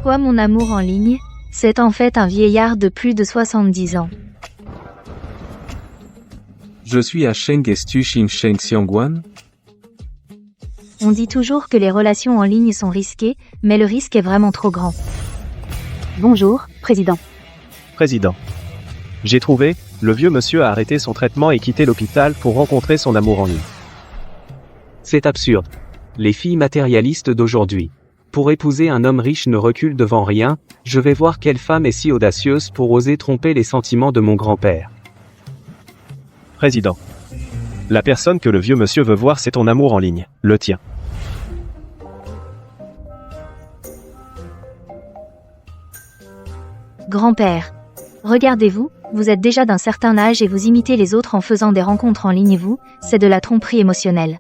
Quoi, mon amour en ligne? C'est en fait un vieillard de plus de 70 ans. Je suis à Sheng Estu Shing Sheng Xiangguan. On dit toujours que les relations en ligne sont risquées, mais le risque est vraiment trop grand. Bonjour, Président. Président. J'ai trouvé, le vieux monsieur a arrêté son traitement et quitté l'hôpital pour rencontrer son amour en ligne. C'est absurde. Les filles matérialistes d'aujourd'hui. Pour épouser un homme riche ne recule devant rien, je vais voir quelle femme est si audacieuse pour oser tromper les sentiments de mon grand-père. Président. La personne que le vieux monsieur veut voir, c'est ton amour en ligne, le tien. Grand-père. Regardez-vous, vous êtes déjà d'un certain âge et vous imitez les autres en faisant des rencontres en ligne c'est de la tromperie émotionnelle.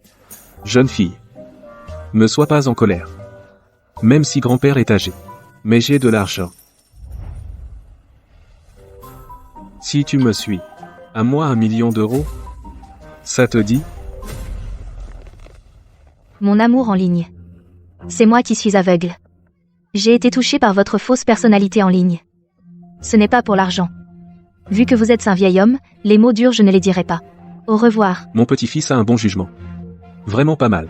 Jeune fille. Ne sois pas en colère. Même si grand-père est âgé. Mais j'ai de l'argent. Si tu me suis. À moi 1 million d'euros. Ça te dit? Mon amour en ligne. C'est moi qui suis aveugle. J'ai été touché par votre fausse personnalité en ligne. Ce n'est pas pour l'argent. Vu que vous êtes un vieil homme, les mots durs je ne les dirai pas. Au revoir. Mon petit-fils a un bon jugement. Vraiment pas mal.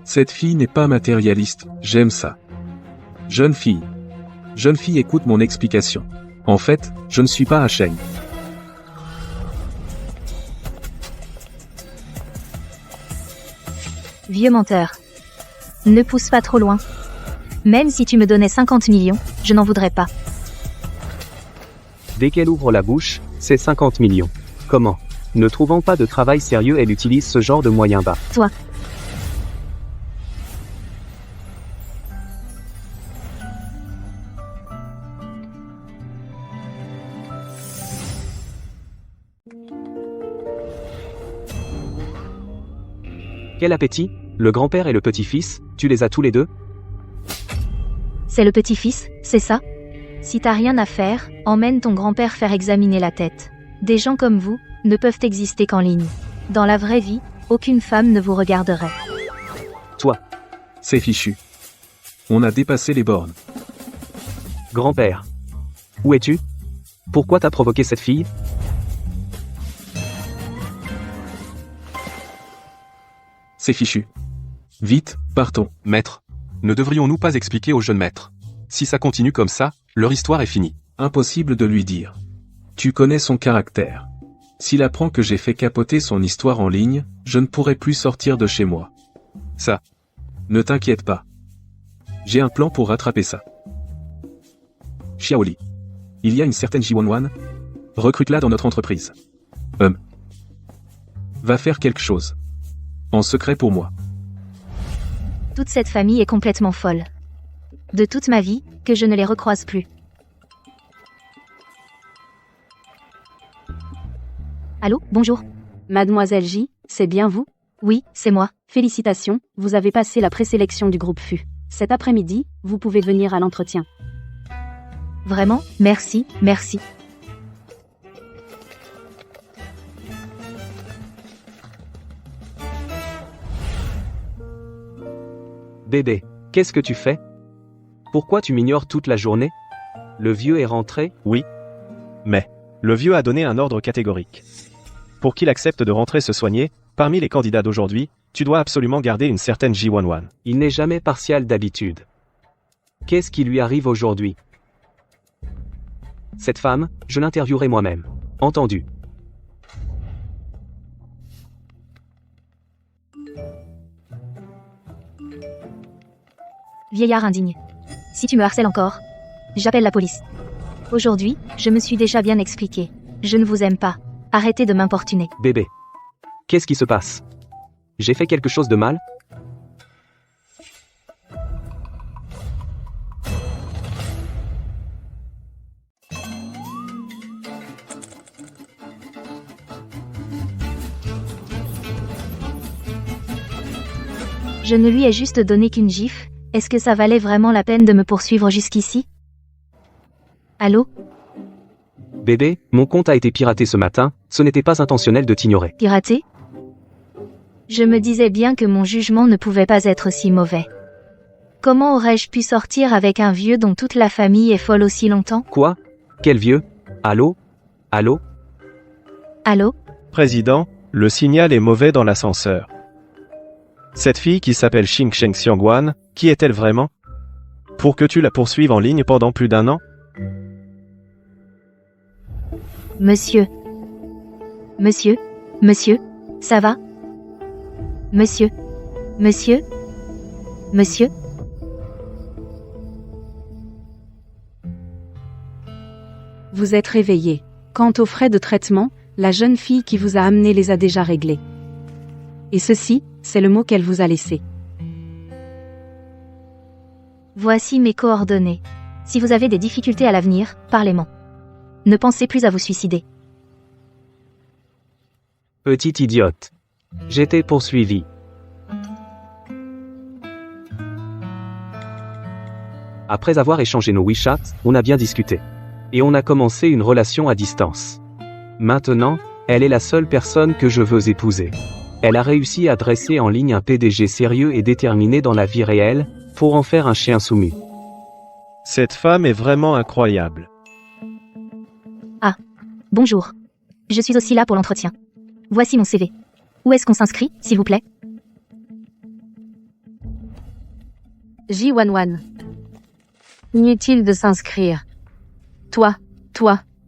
Cette fille n'est pas matérialiste, j'aime ça. Jeune fille. Jeune fille, écoute mon explication. En fait, je ne suis pas à Sheng. Vieux menteur. Ne pousse pas trop loin. Même si tu me donnais 50 millions, je n'en voudrais pas. Dès qu'elle ouvre la bouche, c'est 50 millions. Comment? Ne trouvant pas de travail sérieux, elle utilise ce genre de moyens bas. Toi. Quel appétit? Le grand-père et le petit-fils, tu les as tous les deux? C'est le petit-fils, c'est ça? Si t'as rien à faire, emmène ton grand-père faire examiner la tête. Des gens comme vous, ne peuvent exister qu'en ligne. Dans la vraie vie, aucune femme ne vous regarderait. Toi. C'est fichu. On a dépassé les bornes. Grand-père. Où es-tu? Pourquoi t'as provoqué cette fille? C'est fichu. Vite, partons. Maître, ne devrions-nous pas expliquer au jeune maître? Si ça continue comme ça, leur histoire est finie. Impossible de lui dire. Tu connais son caractère. S'il apprend que j'ai fait capoter son histoire en ligne, je ne pourrai plus sortir de chez moi. Ça. Ne t'inquiète pas. J'ai un plan pour rattraper ça. Xiaoli. Il y a une certaine Jiwanwan. Recrute-la dans notre entreprise. Va faire quelque chose. En secret pour moi. Toute cette famille est complètement folle. De toute ma vie, que je ne les recroise plus. Allô, bonjour. Mademoiselle J, c'est bien vous? Oui, c'est moi. Félicitations, vous avez passé la présélection du groupe FU. Cet après-midi, vous pouvez venir à l'entretien. Vraiment, merci, merci. Bébé, qu'est-ce que tu fais? Pourquoi tu m'ignores toute la journée? Le vieux est rentré? Oui. Mais, le vieux a donné un ordre catégorique. Pour qu'il accepte de rentrer se soigner, parmi les candidats d'aujourd'hui, tu dois absolument garder une certaine J11. Il n'est jamais partial d'habitude. Qu'est-ce qui lui arrive aujourd'hui? Cette femme, je l'interviewerai moi-même. Entendu. Vieillard indigne. Si tu me harcèles encore, j'appelle la police. Aujourd'hui, je me suis déjà bien expliqué. Je ne vous aime pas. Arrêtez de m'importuner. Bébé. Qu'est-ce qui se passe? J'ai fait quelque chose de mal? Je ne lui ai juste donné qu'une gifle. Est-ce que ça valait vraiment la peine de me poursuivre jusqu'ici? Allô? Bébé, mon compte a été piraté ce matin, ce n'était pas intentionnel de t'ignorer. Piraté? Je me disais bien que mon jugement ne pouvait pas être si mauvais. Comment aurais-je pu sortir avec un vieux dont toute la famille est folle aussi longtemps? Quoi? Quel vieux? Allô? Allô? Allô? Président, le signal est mauvais dans l'ascenseur. Cette fille qui s'appelle Xing Sheng Xiangguan, qui est-elle vraiment? Pour que tu la poursuives en ligne pendant plus d'1 an? Monsieur. Monsieur? Monsieur? Ça va? Monsieur? Monsieur? Monsieur? Vous êtes réveillé. Quant aux frais de traitement, la jeune fille qui vous a amené les a déjà réglés. Et ceci, c'est le mot qu'elle vous a laissé. Voici mes coordonnées. Si vous avez des difficultés à l'avenir, parlez-moi. Ne pensez plus à vous suicider. Petite idiote. J'étais poursuivi. Après avoir échangé nos WeChat, on a bien discuté. Et on a commencé une relation à distance. Maintenant, elle est la seule personne que je veux épouser. Elle a réussi à dresser en ligne un PDG sérieux et déterminé dans la vie réelle, pour en faire un chien soumis. Cette femme est vraiment incroyable. Bonjour. Je suis aussi là pour l'entretien. Voici mon CV. Où est-ce qu'on s'inscrit, s'il vous plaît? J11. Inutile de s'inscrire. Toi,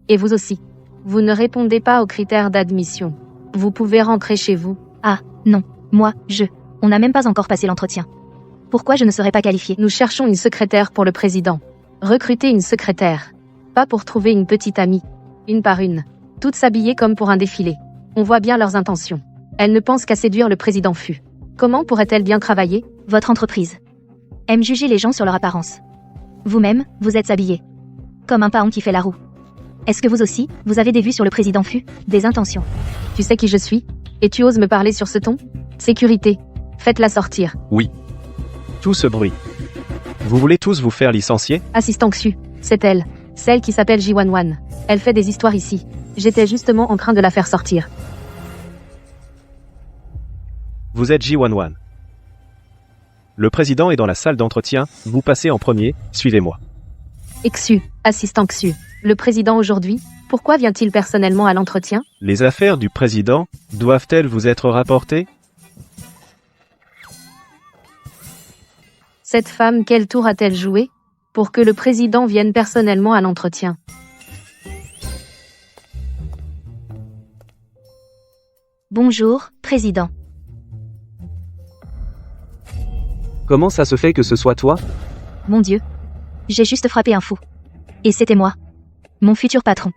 et vous aussi. Vous ne répondez pas aux critères d'admission. Vous pouvez rentrer chez vous. Ah, non. Moi, On n'a même pas encore passé l'entretien. Pourquoi je ne serais pas qualifiée? Nous cherchons une secrétaire pour le président. Recrutez une secrétaire. Pas pour trouver une petite amie. Une par une. Toutes s'habiller comme pour un défilé. On voit bien leurs intentions. Elles ne pensent qu'à séduire le président Fu. Comment pourrait-elle bien travailler? Votre entreprise aime juger les gens sur leur apparence. Vous-même, vous êtes habillé comme un paon qui fait la roue. Est-ce que vous aussi, vous avez des vues sur le président Fu? Des intentions? Tu sais qui je suis? Et tu oses me parler sur ce ton? Sécurité. Faites-la sortir. Oui. Tout ce bruit. Vous voulez tous vous faire licencier? Assistant Xu. C'est elle. Celle qui s'appelle J11. Elle fait des histoires ici. J'étais justement en train de la faire sortir. Vous êtes J11. Le président est dans la salle d'entretien, vous passez en premier, suivez-moi. Xu. Assistant Xu. Le président aujourd'hui, pourquoi vient-il personnellement à l'entretien? Les affaires du président, doivent-elles vous être rapportées? Cette femme, quel tour a-t-elle joué pour que le président vienne personnellement à l'entretien? Bonjour, président. Comment ça se fait que ce soit toi? Mon Dieu. J'ai juste frappé un fou. Et c'était moi. Mon futur patron.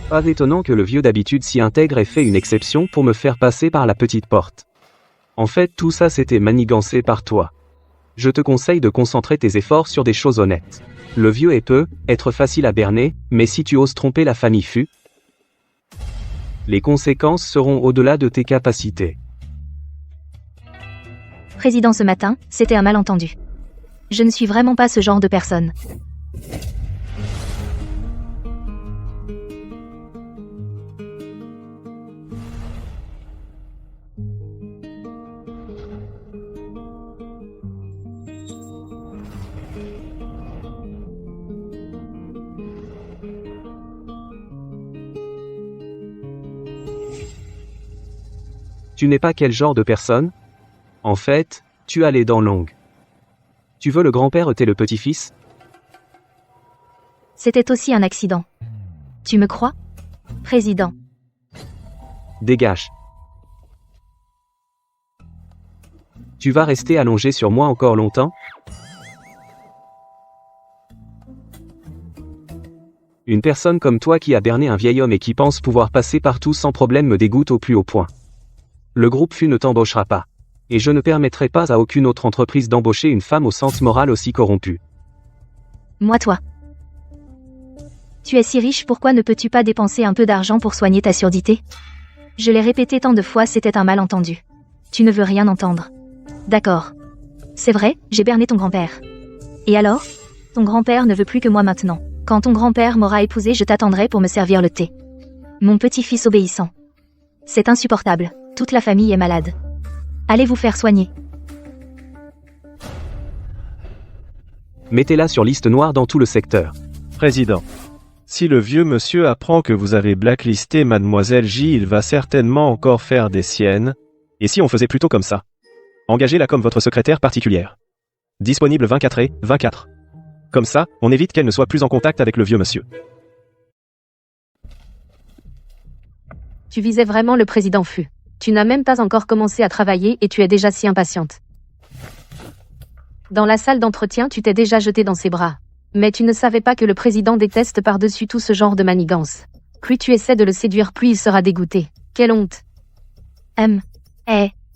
Pas étonnant que le vieux d'habitude s'y intègre et fait une exception pour me faire passer par la petite porte. En fait, tout ça c'était manigancé par toi. Je te conseille de concentrer tes efforts sur des choses honnêtes. Le vieux peut être facile à berner, mais si tu oses tromper la famille Fu, les conséquences seront au-delà de tes capacités. Président, ce matin, c'était un malentendu. Je ne suis vraiment pas ce genre de personne. Tu n'es pas quel genre de personne? En fait, tu as les dents longues. Tu veux le grand-père t'es le petit-fils? C'était aussi un accident. Tu me crois, président? Dégage. Tu vas rester allongé sur moi encore longtemps? Une personne comme toi qui a berné un vieil homme et qui pense pouvoir passer partout sans problème me dégoûte au plus haut point. Le groupe Fu ne t'embauchera pas. Et je ne permettrai pas à aucune autre entreprise d'embaucher une femme au sens moral aussi corrompue. Moi, toi. Tu es si riche, pourquoi ne peux-tu pas dépenser un peu d'argent pour soigner ta surdité? Je l'ai répété tant de fois, c'était un malentendu. Tu ne veux rien entendre. D'accord. C'est vrai, j'ai berné ton grand-père. Et alors? Ton grand-père ne veut plus que moi maintenant. Quand ton grand-père m'aura épousé, je t'attendrai pour me servir le thé. Mon petit-fils obéissant. C'est insupportable. Toute la famille est malade. Allez vous faire soigner. Mettez-la sur liste noire dans tout le secteur. Président. Si le vieux monsieur apprend que vous avez blacklisté Mademoiselle J, il va certainement encore faire des siennes. Et si on faisait plutôt comme ça? Engagez-la comme votre secrétaire particulière. Disponible 24/24. Comme ça, on évite qu'elle ne soit plus en contact avec le vieux monsieur. Tu visais vraiment le président Fu. Tu n'as même pas encore commencé à travailler et tu es déjà si impatiente. Dans la salle d'entretien, tu t'es déjà jeté dans ses bras. Mais tu ne savais pas que le président déteste par-dessus tout ce genre de manigance. Plus tu essaies de le séduire, plus il sera dégoûté. Quelle honte.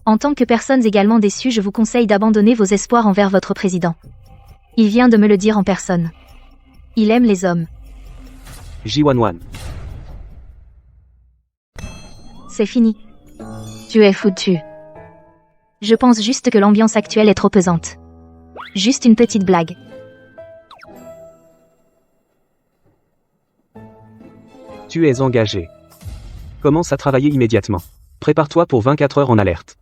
En tant que personnes également déçues, je vous conseille d'abandonner vos espoirs envers votre président. Il vient de me le dire en personne. Il aime les hommes. Ji-Wan-Wan. C'est fini. Tu es foutu. Je pense juste que l'ambiance actuelle est trop pesante. Juste une petite blague. Tu es engagé. Commence à travailler immédiatement. Prépare-toi pour 24 heures en alerte.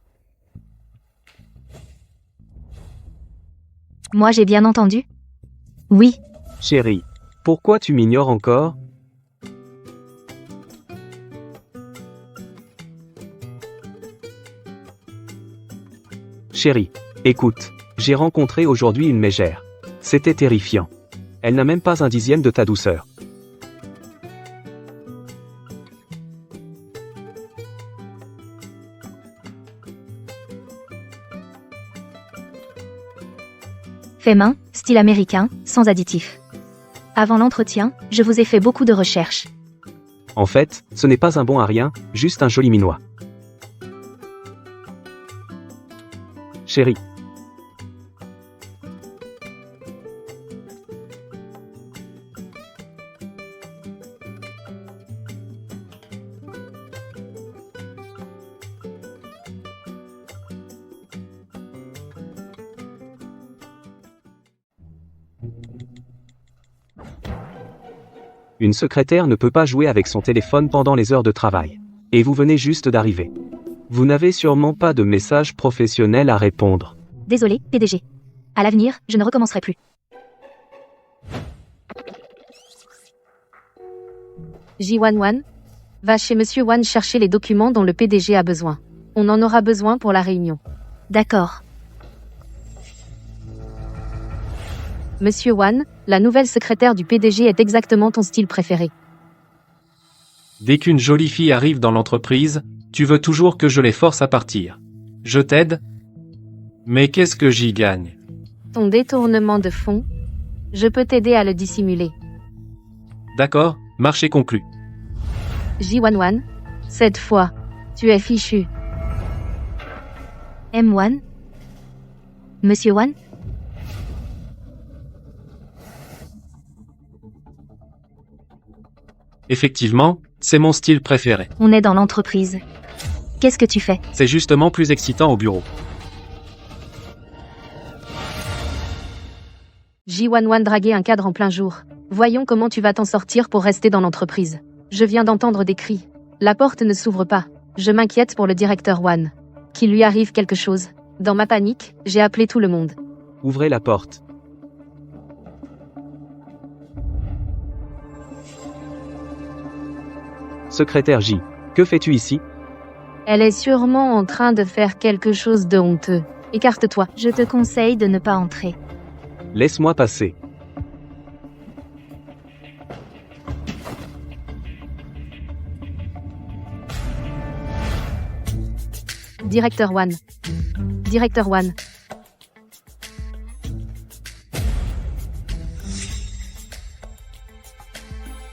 Moi j'ai bien entendu? Oui. Chérie, pourquoi tu m'ignores encore? Chérie, écoute, j'ai rencontré aujourd'hui une mégère. C'était terrifiant. Elle n'a même pas un dixième de ta douceur. Fait main, style américain, sans additifs. Avant l'entretien, je vous ai fait beaucoup de recherches. En fait, ce n'est pas un bon à rien, juste un joli minois. Chérie. Une secrétaire ne peut pas jouer avec son téléphone pendant les heures de travail. Et vous venez juste d'arriver. Vous n'avez sûrement pas de message professionnel à répondre. Désolé, PDG. À l'avenir, je ne recommencerai plus. Ji-Wan-Wan. Va chez Monsieur Wan chercher les documents dont le PDG a besoin. On en aura besoin pour la réunion. D'accord. Monsieur Wan, la nouvelle secrétaire du PDG est exactement ton style préféré. Dès qu'une jolie fille arrive dans l'entreprise, tu veux toujours que je les force à partir. Je t'aide? Mais qu'est-ce que j'y gagne? Ton détournement de fonds? Je peux t'aider à le dissimuler. D'accord, marché conclu. Ji-Wan-Wan. Cette fois, tu es fichu. M1? Monsieur Wan? Effectivement, c'est mon style préféré. On est dans l'entreprise. Qu'est-ce que tu fais? C'est justement plus excitant au bureau. Ji-Wan-Wan draguer un cadre en plein jour. Voyons comment tu vas t'en sortir pour rester dans l'entreprise. Je viens d'entendre des cris. La porte ne s'ouvre pas. Je m'inquiète pour le directeur Wan. Qu'il lui arrive quelque chose. Dans ma panique, j'ai appelé tout le monde. Ouvrez la porte. Secrétaire J, que fais-tu ici? Elle est sûrement en train de faire quelque chose de honteux. Écarte-toi. Je te conseille de ne pas entrer. Laisse-moi passer. Directeur Wan. Directeur Wan.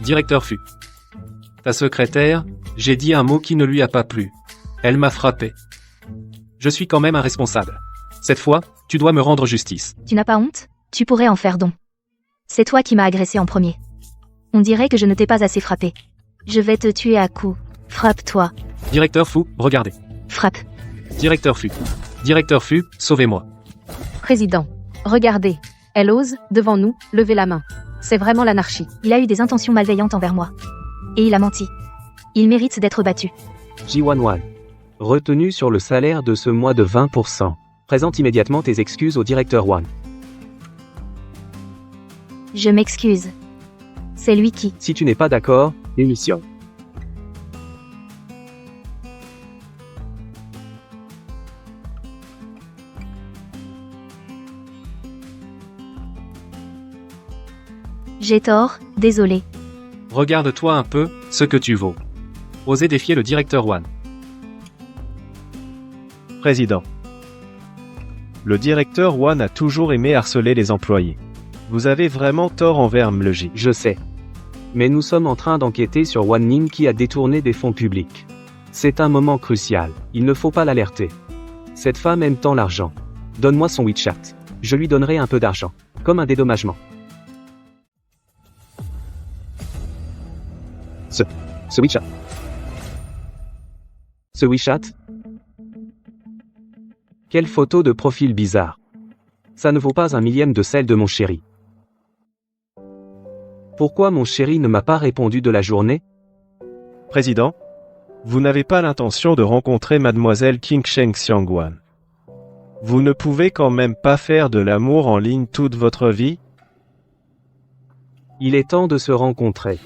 Directeur Fu. Ta secrétaire, j'ai dit un mot qui ne lui a pas plu. Elle m'a frappé. Je suis quand même un responsable. Cette fois, tu dois me rendre justice. Tu n'as pas honte? Tu pourrais en faire don. C'est toi qui m'as agressé en premier. On dirait que je ne t'ai pas assez frappé. Je vais te tuer à coups. Frappe-toi. Directeur Fu, regardez. Frappe. Directeur Fu. Directeur Fu, sauvez-moi. Président. Regardez. Elle ose, devant nous, lever la main. C'est vraiment l'anarchie. Il a eu des intentions malveillantes envers moi. Et il a menti. Il mérite d'être battu. Ji-Wan-Wan. Retenu sur le salaire de ce mois de 20%. Présente immédiatement tes excuses au directeur Wan. Je m'excuse. C'est lui qui. Si tu n'es pas d'accord, démission. J'ai tort, désolé. Regarde-toi un peu, ce que tu vaux. Osez défier le directeur Wan. Président. Le directeur Wan a toujours aimé harceler les employés. Vous avez vraiment tort envers Mleji. Je sais. Mais nous sommes en train d'enquêter sur Wan Ning qui a détourné des fonds publics. C'est un moment crucial, il ne faut pas l'alerter. Cette femme aime tant l'argent. Donne-moi son WeChat. Je lui donnerai un peu d'argent. Comme un dédommagement. Ce WeChat. Ce WeChat? Quelle photo de profil bizarre. Ça ne vaut pas un millième de celle de mon chéri. Pourquoi mon chéri ne m'a pas répondu de la journée? Président, vous n'avez pas l'intention de rencontrer mademoiselle King Sheng Xiangwan. Vous ne pouvez quand même pas faire de l'amour en ligne toute votre vie? Il est temps de se rencontrer.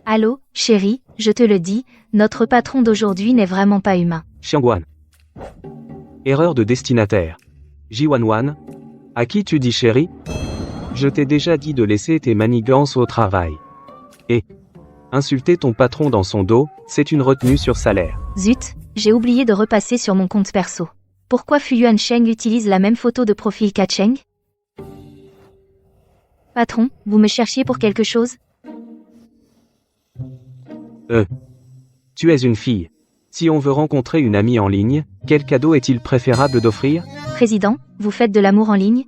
Allô, chérie, je te le dis, notre patron d'aujourd'hui n'est vraiment pas humain. Xiangwan. Erreur de destinataire. Ji-Wan-Wan. À qui tu dis chéri? Je t'ai déjà dit de laisser tes manigances au travail. Et insulter ton patron dans son dos, c'est une retenue sur salaire. Zut, j'ai oublié de repasser sur mon compte perso. Pourquoi Fuyuan Cheng utilise la même photo de profil qu'Acheng? Patron, vous me cherchiez pour quelque chose? Tu es une fille. Si on veut rencontrer une amie en ligne, quel cadeau est-il préférable d'offrir? Président, vous faites de l'amour en ligne?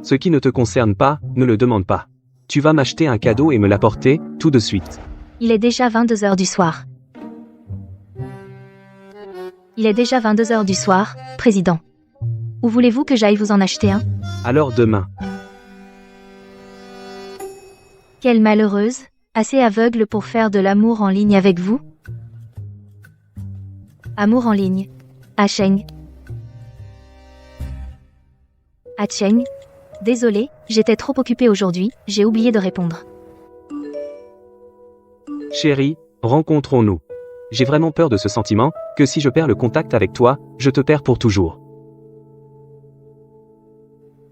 Ce qui ne te concerne pas, ne le demande pas. Tu vas m'acheter un cadeau et me l'apporter, tout de suite. Il est déjà 22h du soir. Il est déjà 22h du soir, président. Où voulez-vous que j'aille vous en acheter un? Alors demain. Quelle malheureuse, assez aveugle pour faire de l'amour en ligne avec vous? Amour en ligne. Acheng. Acheng. Désolé, j'étais trop occupée aujourd'hui, j'ai oublié de répondre. Chérie, rencontrons-nous. J'ai vraiment peur de ce sentiment, que si je perds le contact avec toi, je te perds pour toujours.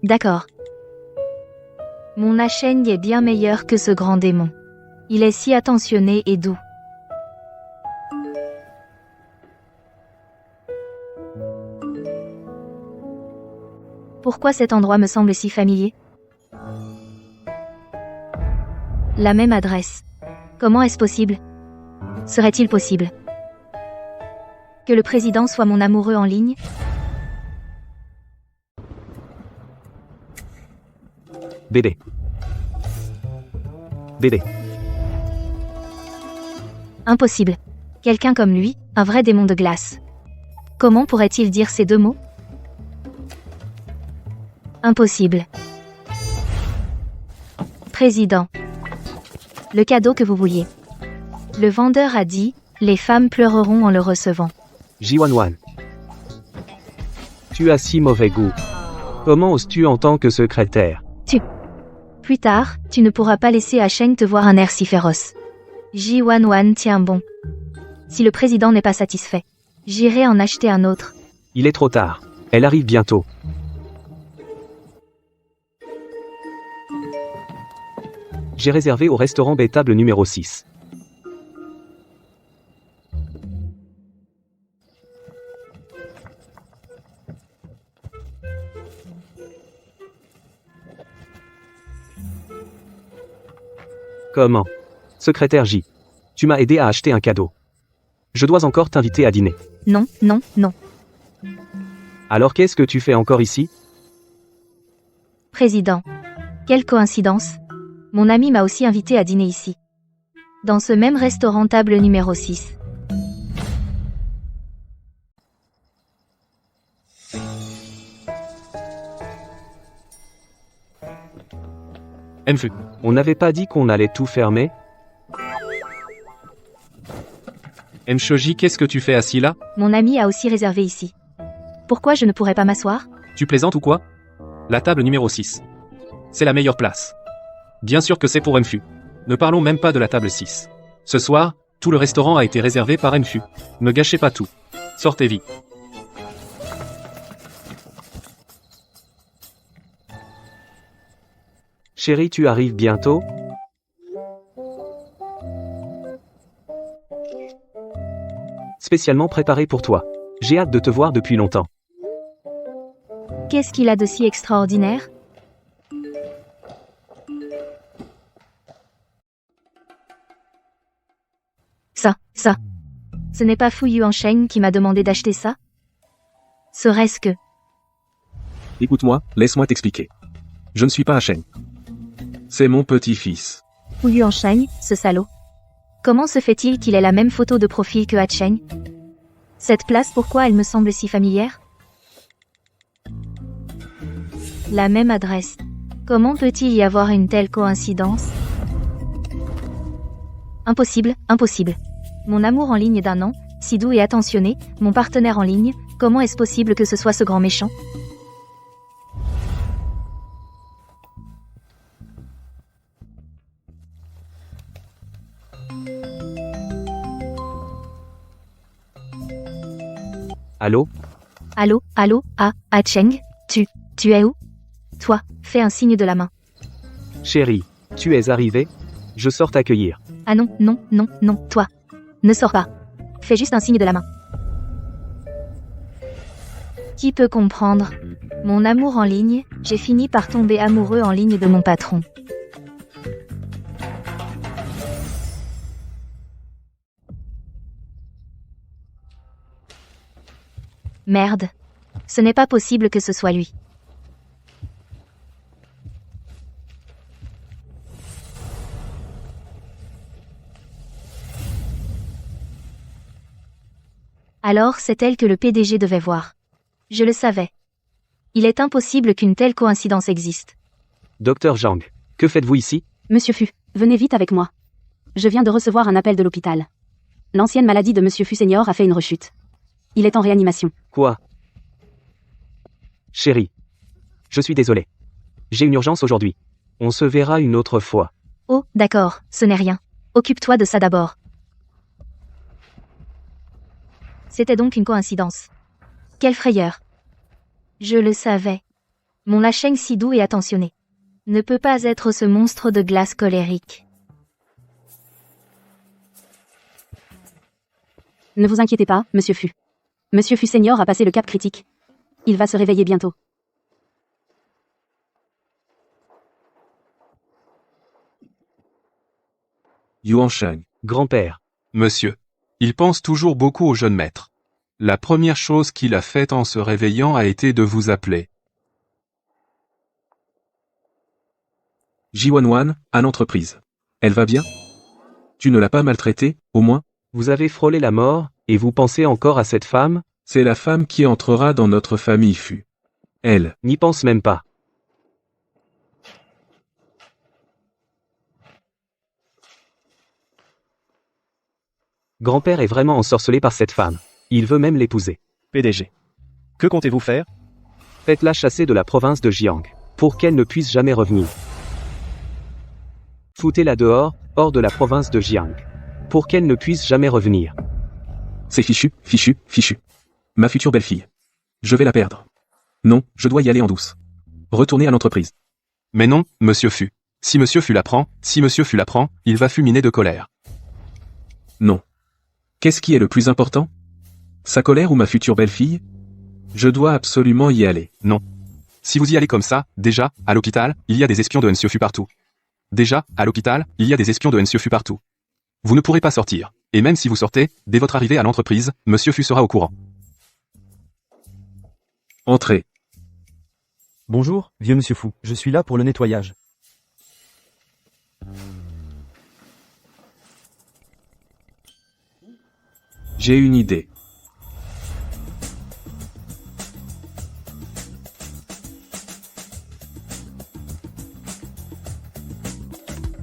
D'accord. Mon Acheng est bien meilleur que ce grand démon. Il est si attentionné et doux. Pourquoi cet endroit me semble si familier? La même adresse. Comment est-ce possible? Serait-il possible que le président soit mon amoureux en ligne? Bébé. Bébé. Impossible. Quelqu'un comme lui, un vrai démon de glace. Comment pourrait-il dire ces deux mots? Impossible. Président. Le cadeau que vous vouliez. Le vendeur a dit, les femmes pleureront en le recevant. Ji-Wan-Wan. Tu as si mauvais goût. Comment oses-tu en tant que secrétaire? Plus tard, tu ne pourras pas laisser Acheng te voir un air si féroce. Ji-Wan-Wan tient bon. Si le président n'est pas satisfait, j'irai en acheter un autre. Il est trop tard. Elle arrive bientôt. J'ai réservé au restaurant B table numéro 6. Comment? Secrétaire J. Tu m'as aidé à acheter un cadeau. Je dois encore t'inviter à dîner. Non, non, non. Alors qu'est-ce que tu fais encore ici? Président. Quelle coïncidence. Mon ami m'a aussi invité à dîner ici. Dans ce même restaurant table numéro 6. Enfu. On n'avait pas dit qu'on allait tout fermer? Enshoji, qu'est-ce que tu fais assis là? Mon ami a aussi réservé ici. Pourquoi je ne pourrais pas m'asseoir? Tu plaisantes ou quoi? La table numéro 6. C'est la meilleure place. Bien sûr que c'est pour Enfu. Ne parlons même pas de la table 6. Ce soir, tout le restaurant a été réservé par Enfu. Ne gâchez pas tout. Sortez vite. Chérie, tu arrives bientôt? Spécialement préparé pour toi. J'ai hâte de te voir depuis longtemps. Qu'est-ce qu'il a de si extraordinaire? Ça. Ce n'est pas Fu Yuansheng qui m'a demandé d'acheter ça? Serait-ce que... Écoute-moi, laisse-moi t'expliquer. Je ne suis pas Hacheng. C'est mon petit-fils. Fu Yuansheng, ce salaud. Comment se fait-il qu'il ait la même photo de profil que Hacheng? Cette place, pourquoi elle me semble si familière? La même adresse. Comment peut-il y avoir une telle coïncidence? Impossible, impossible. Mon amour en ligne d'un an, si doux et attentionné, mon partenaire en ligne, comment est-ce possible que ce soit ce grand méchant? Allô? Allô, Hacheng, tu es où? Toi, fais un signe de la main. Chérie, tu es arrivé? Je sors t'accueillir. Ah non, toi. Ne sors pas. Fais juste un signe de la main. Qui peut comprendre? Mon amour en ligne, j'ai fini par tomber amoureux en ligne de mon patron. Merde. Ce n'est pas possible que ce soit lui. Alors c'est elle que le PDG devait voir. Je le savais. Il est impossible qu'une telle coïncidence existe. Docteur Zhang, que faites-vous ici? Monsieur Fu, venez vite avec moi. Je viens de recevoir un appel de l'hôpital. L'ancienne maladie de Monsieur Fu Senior a fait une rechute. Il est en réanimation. Quoi? Chérie. Je suis désolé. J'ai une urgence aujourd'hui. On se verra une autre fois. Oh, d'accord, ce n'est rien. Occupe-toi de ça d'abord. C'était donc une coïncidence. Quelle frayeur. Je le savais. Mon Hacheng si doux et attentionné ne peut pas être ce monstre de glace colérique. Ne vous inquiétez pas, Monsieur Fu. Monsieur Fu Senior a passé le cap critique. Il va se réveiller bientôt. Yuansheng. Grand-père. Monsieur. Il pense toujours beaucoup au jeune maître. La première chose qu'il a faite en se réveillant a été de vous appeler. Jiwanwan, à l'entreprise. Elle va bien? Tu ne l'as pas maltraitée, au moins? Vous avez frôlé la mort, et vous pensez encore à cette femme? C'est la femme qui entrera dans notre famille Fu. Elle. N'y pense même pas. Grand-père est vraiment ensorcelé par cette femme. Il veut même l'épouser. PDG. Que comptez-vous faire? Faites-la chasser de la province de Jiang, pour qu'elle ne puisse jamais revenir. Foutez-la dehors, hors de la province de Jiang, pour qu'elle ne puisse jamais revenir. C'est fichu. Ma future belle-fille. Je vais la perdre. Non, je dois y aller en douce. Retourner à l'entreprise. Mais non, Monsieur Fu. Si Monsieur Fu l'apprend, il va fulminer de colère. Non. Qu'est-ce qui est le plus important? Sa colère ou ma future belle-fille? Je dois absolument y aller. Non. Si vous y allez comme ça, déjà, à l'hôpital, il y a des espions de Monsieur Fu partout. Vous ne pourrez pas sortir. Et même si vous sortez, dès votre arrivée à l'entreprise, Monsieur Fu sera au courant. Entrez. Bonjour, vieux Monsieur Fu, je suis là pour le nettoyage. J'ai une idée.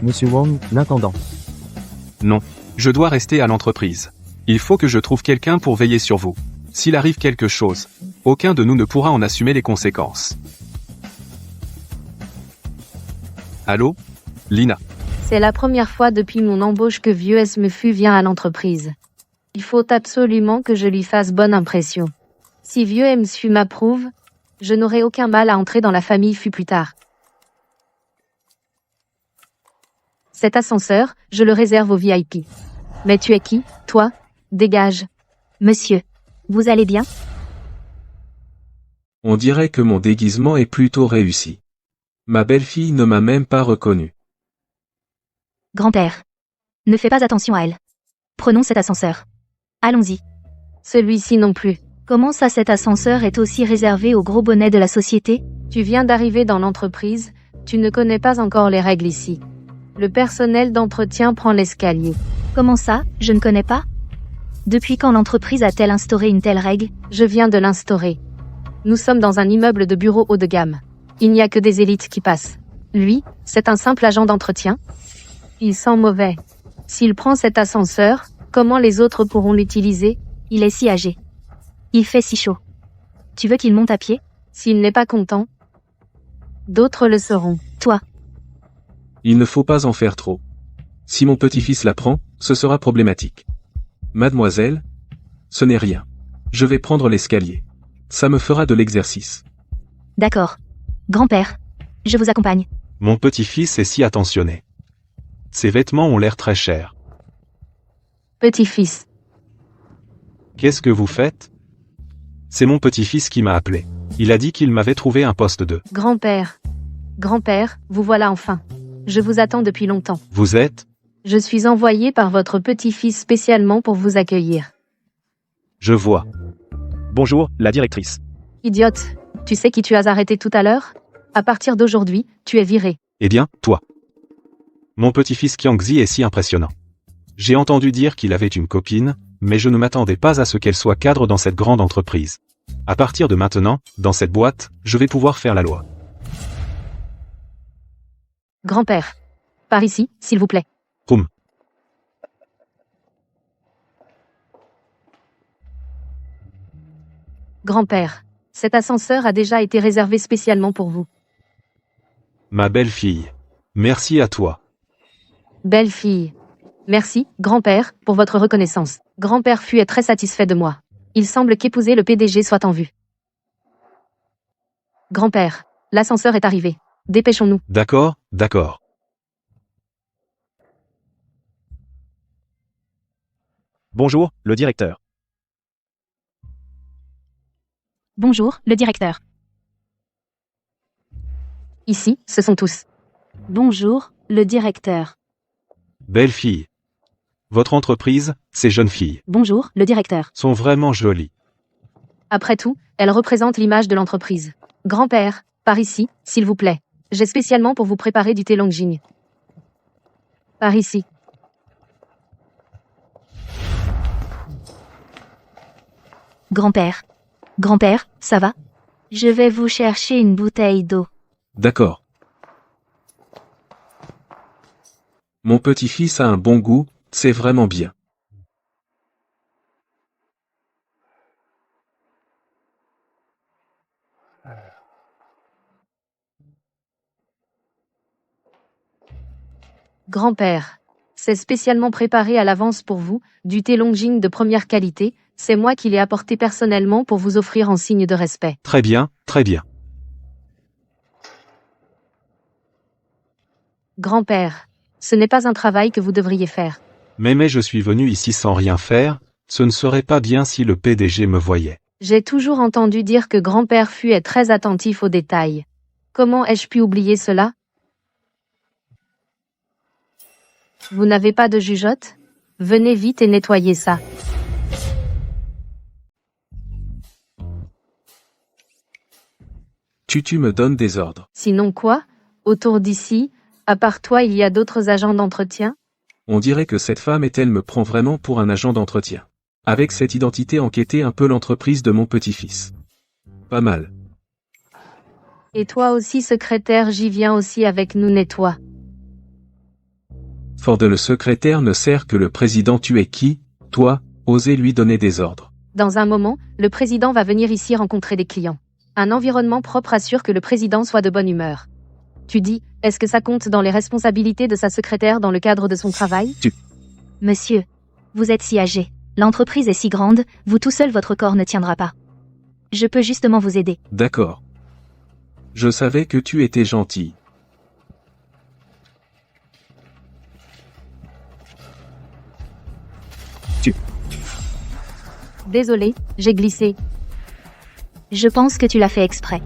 Monsieur Wang, l'intendant. Non. Je dois rester à l'entreprise. Il faut que je trouve quelqu'un pour veiller sur vous. S'il arrive quelque chose, aucun de nous ne pourra en assumer les conséquences. Allô? Lina. C'est la première fois depuis mon embauche que Vieux S me fut vient à l'entreprise. Il faut absolument que je lui fasse bonne impression. Si Vieux M Su m'approuve, je n'aurai aucun mal à entrer dans la famille Fu plus tard. Cet ascenseur, je le réserve aux VIP. Mais tu es qui, toi? Dégage. Monsieur, vous allez bien? On dirait que mon déguisement est plutôt réussi. Ma belle-fille ne m'a même pas reconnu. Grand-père. Ne fais pas attention à elle. Prenons cet ascenseur. Allons-y. Celui-ci non plus. Comment ça cet ascenseur est aussi réservé aux gros bonnets de la société? Tu viens d'arriver dans l'entreprise, tu ne connais pas encore les règles ici. Le personnel d'entretien prend l'escalier. Comment ça, je ne connais pas? Depuis quand l'entreprise a-t-elle instauré une telle règle? Je viens de l'instaurer. Nous sommes dans un immeuble de bureaux haut de gamme. Il n'y a que des élites qui passent. Lui, c'est un simple agent d'entretien. Il sent mauvais. S'il prend cet ascenseur, comment les autres pourront l'utiliser? Il est si âgé. Il fait si chaud. Tu veux qu'il monte à pied? S'il n'est pas content, d'autres le seront. Toi. Il ne faut pas en faire trop. Si mon petit-fils l'apprend, ce sera problématique. Mademoiselle? Ce n'est rien. Je vais prendre l'escalier. Ça me fera de l'exercice. D'accord. Grand-père. Je vous accompagne. Mon petit-fils est si attentionné. Ses vêtements ont l'air très chers. Petit-fils. Qu'est-ce que vous faites? C'est mon petit-fils qui m'a appelé. Il a dit qu'il m'avait trouvé un poste de... Grand-père. Grand-père, vous voilà enfin. Je vous attends depuis longtemps. Vous êtes? Je suis envoyé par votre petit-fils spécialement pour vous accueillir. Je vois. Bonjour, la directrice. Idiote, tu sais qui tu as arrêté tout à l'heure? À partir d'aujourd'hui, tu es viré. Eh bien, toi. Mon petit-fils Qiangzi est si impressionnant. J'ai entendu dire qu'il avait une copine, mais je ne m'attendais pas à ce qu'elle soit cadre dans cette grande entreprise. À partir de maintenant, dans cette boîte, je vais pouvoir faire la loi. Grand-père. Par ici, s'il vous plaît. Roum. Grand-père. Cet ascenseur a déjà été réservé spécialement pour vous. Ma belle-fille. Merci à toi. Belle fille. Merci, grand-père, pour votre reconnaissance. Grand-père Fu est très satisfait de moi. Il semble qu'épouser le PDG soit en vue. Grand-père, l'ascenseur est arrivé. Dépêchons-nous. D'accord, d'accord. Bonjour, le directeur. Bonjour, le directeur. Ici, ce sont tous. Bonjour, le directeur. Belle-fille. Votre entreprise, ces jeunes filles, Bonjour, le directeur. sont vraiment jolies. Après tout, elles représentent l'image de l'entreprise. Grand-père, par ici, s'il vous plaît. J'ai spécialement pour vous préparer du thé Longjing. Par ici. Grand-père. Grand-père, ça va? Je vais vous chercher une bouteille d'eau. D'accord. Mon petit-fils a un bon goût, c'est vraiment bien. Grand-père. C'est spécialement préparé à l'avance pour vous, du thé Longjing de première qualité, c'est moi qui l'ai apporté personnellement pour vous offrir en signe de respect. Très bien, très bien. Grand-père. Ce n'est pas un travail que vous devriez faire. Mais je suis venu ici sans rien faire, ce ne serait pas bien si le PDG me voyait. J'ai toujours entendu dire que grand-père Fu est très attentif aux détails. Comment ai-je pu oublier cela? Vous n'avez pas de jugeote? Venez vite et nettoyez ça. Tu me donnes des ordres. Sinon quoi? Autour d'ici, à part toi, il y a d'autres agents d'entretien? On dirait que cette femme elle me prend vraiment pour un agent d'entretien. Avec cette identité enquêter un peu l'entreprise de mon petit-fils. Pas mal. Et toi aussi secrétaire, j'y viens aussi avec nous nettoie. Ford le secrétaire ne sert que le président. Tu es qui, toi, oser lui donner des ordres? Dans un moment, le président va venir ici rencontrer des clients. Un environnement propre assure que le président soit de bonne humeur. Tu dis, est-ce que ça compte dans les responsabilités de sa secrétaire dans le cadre de son travail? Monsieur, vous êtes si âgé. L'entreprise est si grande, vous tout seul votre corps ne tiendra pas. Je peux justement vous aider. D'accord. Je savais que tu étais gentil. Désolé, j'ai glissé. Je pense que tu l'as fait exprès.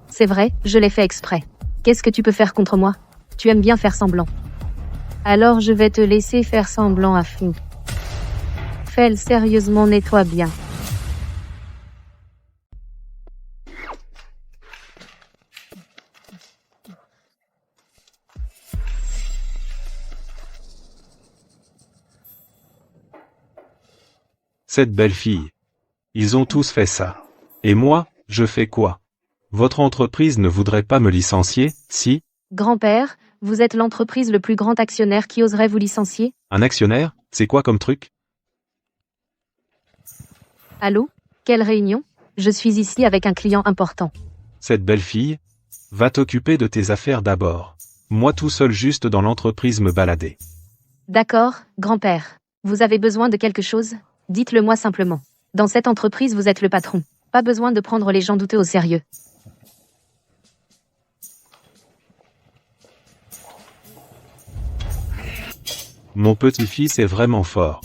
C'est vrai, je l'ai fait exprès. Qu'est-ce que tu peux faire contre moi? Tu aimes bien faire semblant. Alors je vais te laisser faire semblant à fond. Fais-le sérieusement, nettoie bien. Cette belle fille. Ils ont tous fait ça. Et moi, je fais quoi? Votre entreprise ne voudrait pas me licencier, si? Grand-père, vous êtes l'entreprise le plus grand actionnaire qui oserait vous licencier? Un actionnaire, c'est quoi comme truc? Allô? Quelle réunion? Je suis ici avec un client important. Cette belle fille? Va t'occuper de tes affaires d'abord. Moi tout seul juste dans l'entreprise me balader. D'accord, grand-père. Vous avez besoin de quelque chose? Dites-le moi simplement. Dans cette entreprise, vous êtes le patron. Pas besoin de prendre les gens douteux au sérieux. Mon petit-fils est vraiment fort.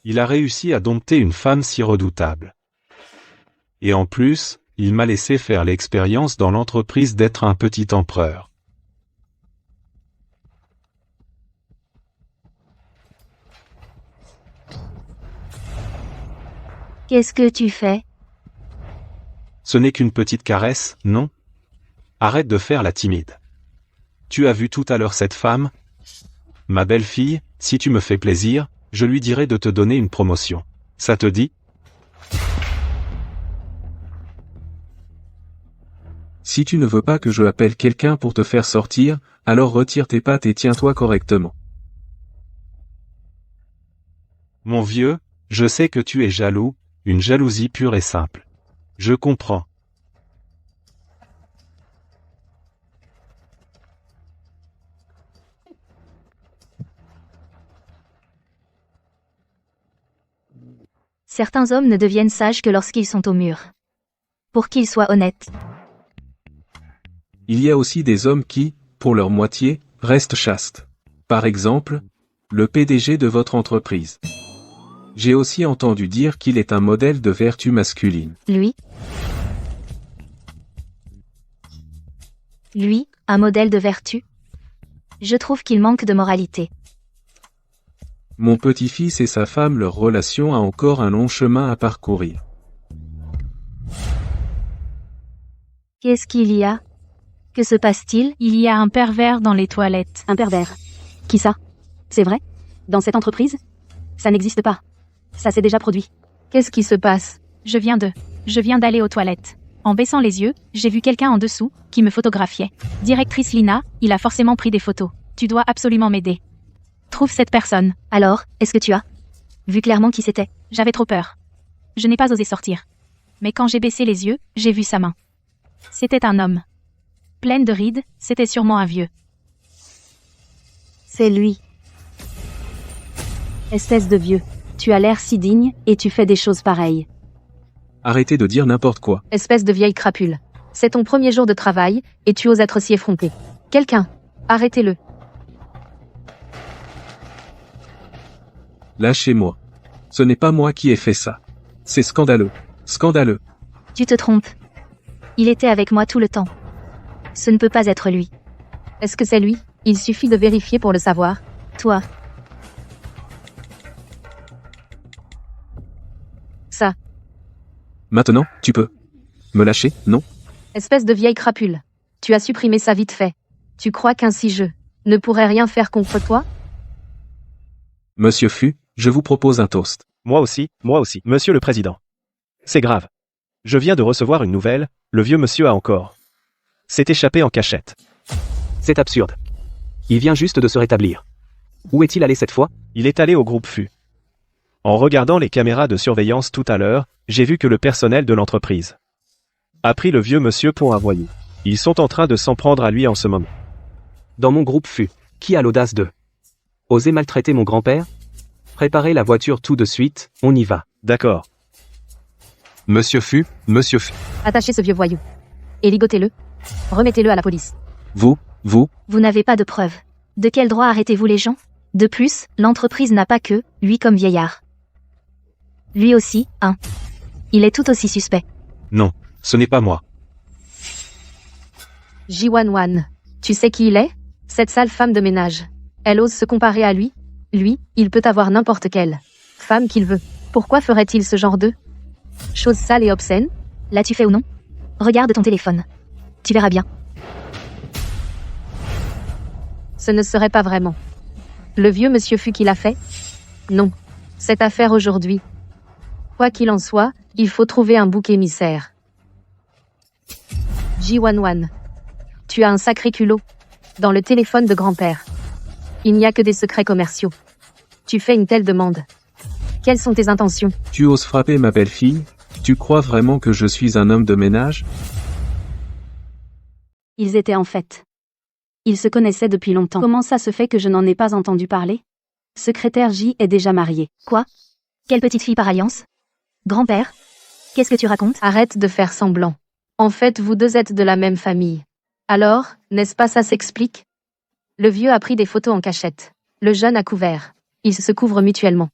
Il a réussi à dompter une femme si redoutable. Et en plus, il m'a laissé faire l'expérience dans l'entreprise d'être un petit empereur. Qu'est-ce que tu fais? Ce n'est qu'une petite caresse, non? Arrête de faire la timide. Tu as vu tout à l'heure cette femme? Ma belle-fille, si tu me fais plaisir, je lui dirai de te donner une promotion. Ça te dit? Si tu ne veux pas que je appelle quelqu'un pour te faire sortir, alors retire tes pattes et tiens-toi correctement. Mon vieux, je sais que tu es jaloux, une jalousie pure et simple. Je comprends. Certains hommes ne deviennent sages que lorsqu'ils sont au mur. Pour qu'ils soient honnêtes. Il y a aussi des hommes qui, pour leur moitié, restent chastes. Par exemple, le PDG de votre entreprise. J'ai aussi entendu dire qu'il est un modèle de vertu masculine. Lui, un modèle de vertu? Je trouve qu'il manque de moralité. Mon petit-fils et sa femme, leur relation a encore un long chemin à parcourir. Qu'est-ce qu'il y a? Que se passe-t-il? Il y a un pervers dans les toilettes. Un pervers. Qui ça? C'est vrai? Dans cette entreprise? Ça n'existe pas. Ça s'est déjà produit. Qu'est-ce qui se passe? Je viens d'aller aux toilettes. En baissant les yeux, j'ai vu quelqu'un en dessous, qui me photographiait. Directrice Lina, il a forcément pris des photos. Tu dois absolument m'aider. Trouve cette personne. Alors, est-ce que tu as vu clairement qui c'était? J'avais trop peur. Je n'ai pas osé sortir. Mais quand j'ai baissé les yeux, j'ai vu sa main. C'était un homme. Pleine de rides, c'était sûrement un vieux. C'est lui. Espèce de vieux. Tu as l'air si digne, et tu fais des choses pareilles. Arrêtez de dire n'importe quoi. Espèce de vieille crapule. C'est ton premier jour de travail, et tu oses être si effronté. Quelqu'un. Arrêtez-le. Lâchez-moi. Ce n'est pas moi qui ai fait ça. C'est scandaleux. Scandaleux. Tu te trompes. Il était avec moi tout le temps. Ce ne peut pas être lui. Est-ce que c'est lui? Il suffit de vérifier pour le savoir. Toi. Ça. Maintenant, tu peux. Me lâcher, non? Espèce de vieille crapule. Tu as supprimé ça vite fait. Tu crois qu'ainsi je ne pourrais rien faire contre toi? Monsieur Fu, je vous propose un toast. Moi aussi, monsieur le président. C'est grave. Je viens de recevoir une nouvelle, le vieux monsieur a encore s'est échappé en cachette. C'est absurde. Il vient juste de se rétablir. Où est-il allé cette fois? Il est allé au groupe FU. En regardant les caméras de surveillance tout à l'heure, j'ai vu que le personnel de l'entreprise a pris le vieux monsieur pour un voyou. Ils sont en train de s'en prendre à lui en ce moment. Dans mon groupe FU, qui a l'audace de oser maltraiter mon grand-père? Préparez la voiture tout de suite, on y va. D'accord. Monsieur Fu, monsieur Fu. Attachez ce vieux voyou. Et ligotez-le. Remettez-le à la police. Vous, Vous n'avez pas de preuves. De quel droit arrêtez-vous les gens? De plus, l'entreprise n'a pas que lui comme vieillard. Lui aussi, hein. Il est tout aussi suspect. Non, ce n'est pas moi. Ji-Wan-Wan. Tu sais qui il est? Cette sale femme de ménage. Elle ose se comparer à lui. Lui, il peut avoir n'importe quelle femme qu'il veut. Pourquoi ferait-il ce genre de choses sales et obscènes? L'as-tu fait ou non? Regarde ton téléphone. Tu verras bien. Ce ne serait pas vraiment le vieux monsieur Fu qui l'a fait? Non. Cette affaire aujourd'hui. Quoi qu'il en soit, il faut trouver un bouc émissaire. Ji-Wan-Wan. Tu as un sacré culot. Dans le téléphone de grand-père. Il n'y a que des secrets commerciaux. Tu fais une telle demande. Quelles sont tes intentions? tu oses frapper ma belle-fille? Tu crois vraiment que je suis un homme de ménage? Ils étaient en fait. Ils se connaissaient depuis longtemps. Comment ça se fait que je n'en ai pas entendu parler? Secrétaire J est déjà mariée. Quoi? Quelle petite fille par alliance? Grand-père? Qu'est-ce que tu racontes? Arrête de faire semblant. En fait, vous deux êtes de la même famille. Alors, n'est-ce pas ça s'explique? Le vieux a pris des photos en cachette. Le jeune a couvert. Ils se couvrent mutuellement.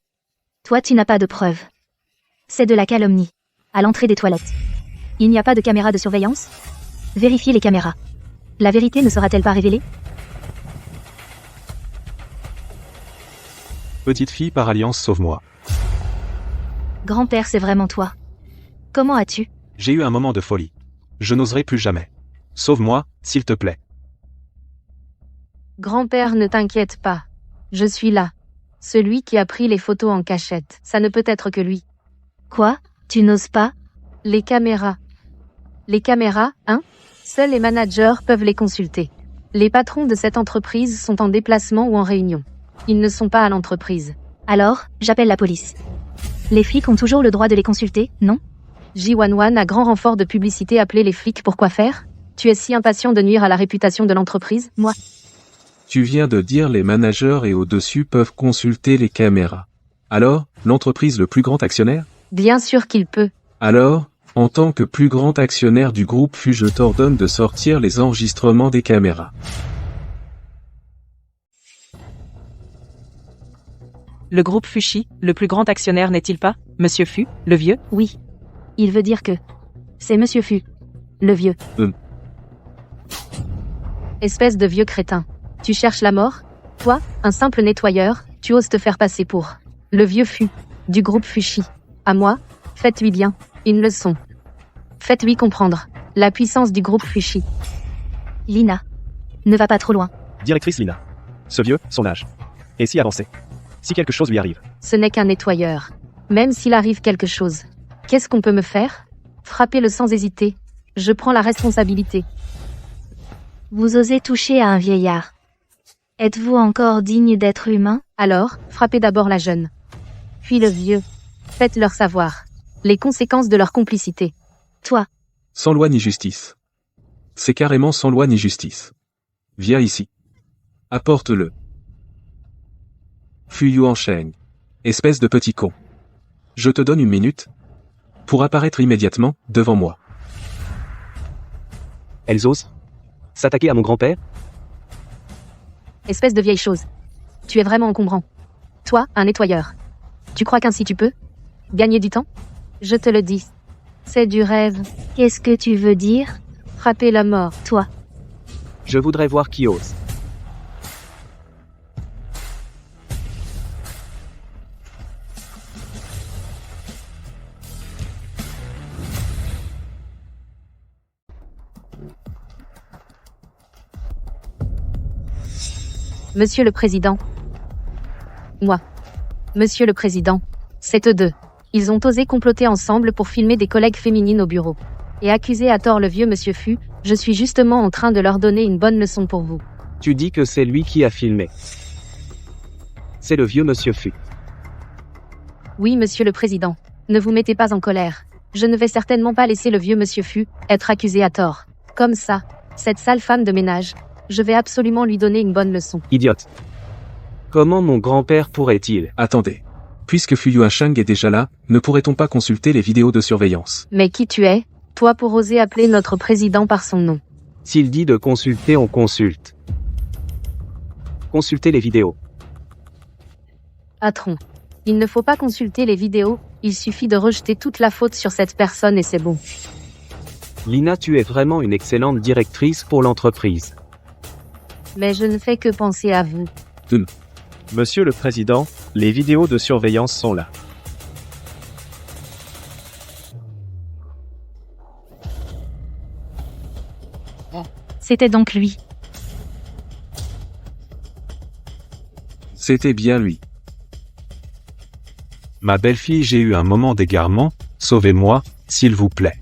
Toi, tu n'as pas de preuves. C'est de la calomnie. À l'entrée des toilettes. Il n'y a pas de caméra de surveillance? Vérifiez les caméras. La vérité ne sera-t-elle pas révélée? Petite fille par alliance, sauve-moi. Grand-père, c'est vraiment toi. Comment as-tu? J'ai eu un moment de folie. Je n'oserai plus jamais. Sauve-moi, s'il te plaît. Grand-père, ne t'inquiète pas. Je suis là. Celui qui a pris les photos en cachette. Ça ne peut être que lui. Quoi? Tu n'oses pas? Les caméras. Les caméras, hein? Seuls les managers peuvent les consulter. Les patrons de cette entreprise sont en déplacement ou en réunion. Ils ne sont pas à l'entreprise. Alors, j'appelle la police. Les flics ont toujours le droit de les consulter, non? Ji-Wan-Wan a grand renfort de publicité appelé les flics pour quoi faire? Tu es si impatient de nuire à la réputation de l'entreprise? Moi. Tu viens de dire les managers et au-dessus peuvent consulter les caméras. Alors, l'entreprise le plus grand actionnaire? Bien sûr qu'il peut. Alors, en tant que plus grand actionnaire du groupe FU, je t'ordonne de sortir les enregistrements des caméras. Le groupe Fushi, le plus grand actionnaire n'est-il pas, Monsieur Fu, le vieux? Oui. Il veut dire que c'est Monsieur Fu, le vieux. Espèce de vieux crétin. Tu cherches la mort? Toi, un simple nettoyeur, tu oses te faire passer pour le vieux Fu, du groupe Fushi. À moi, faites-lui bien, une leçon. Faites-lui comprendre la puissance du groupe Fushi. Lina. Ne va pas trop loin. Directrice Lina. Ce vieux, son âge. Et si avancé? Si quelque chose lui arrive. Ce n'est qu'un nettoyeur. Même s'il arrive quelque chose. Qu'est-ce qu'on peut me faire? Frappez-le sans hésiter. Je prends la responsabilité. Vous osez toucher à un vieillard. Êtes-vous encore digne d'être humain? Alors, frappez d'abord la jeune. Puis le vieux. Faites-leur savoir les conséquences de leur complicité. Toi. Sans loi ni justice. C'est carrément sans loi ni justice. Viens ici. Apporte-le. Fu Yuansheng. Espèce de petit con. Je te donne 1 minute pour apparaître immédiatement devant moi. Elles osent s'attaquer à mon grand-père? Espèce de vieille chose. Tu es vraiment encombrant. Toi, un nettoyeur. Tu crois qu'ainsi tu peux gagner du temps? Je te le dis. C'est du rêve. Qu'est-ce que tu veux dire? Frapper la mort. Toi. Je voudrais voir qui ose. Monsieur le Président. Moi. Monsieur le Président. C'est eux deux. Ils ont osé comploter ensemble pour filmer des collègues féminines au bureau. Et accuser à tort le vieux Monsieur Fu, je suis justement en train de leur donner une bonne leçon pour vous. Tu dis que c'est lui qui a filmé. C'est le vieux monsieur Fu. Oui, monsieur le président. Ne vous mettez pas en colère. Je ne vais certainement pas laisser le vieux monsieur Fu être accusé à tort. Comme ça, cette sale femme de ménage. Je vais absolument lui donner une bonne leçon. Idiote. Comment mon grand-père pourrait-il? Attendez. Puisque Fu Yuansheng est déjà là, ne pourrait-on pas consulter les vidéos de surveillance? Mais qui tu es, toi, pour oser appeler notre président par son nom? S'il dit de consulter, on consulte. Consultez les vidéos. Patron. Il ne faut pas consulter les vidéos, il suffit de rejeter toute la faute sur cette personne et c'est bon. Lina, tu es vraiment une excellente directrice pour l'entreprise. Mais je ne fais que penser à vous. Monsieur le Président, les vidéos de surveillance sont là. C'était donc lui. C'était bien lui. Ma belle-fille, j'ai eu un moment d'égarement, sauvez-moi, s'il vous plaît.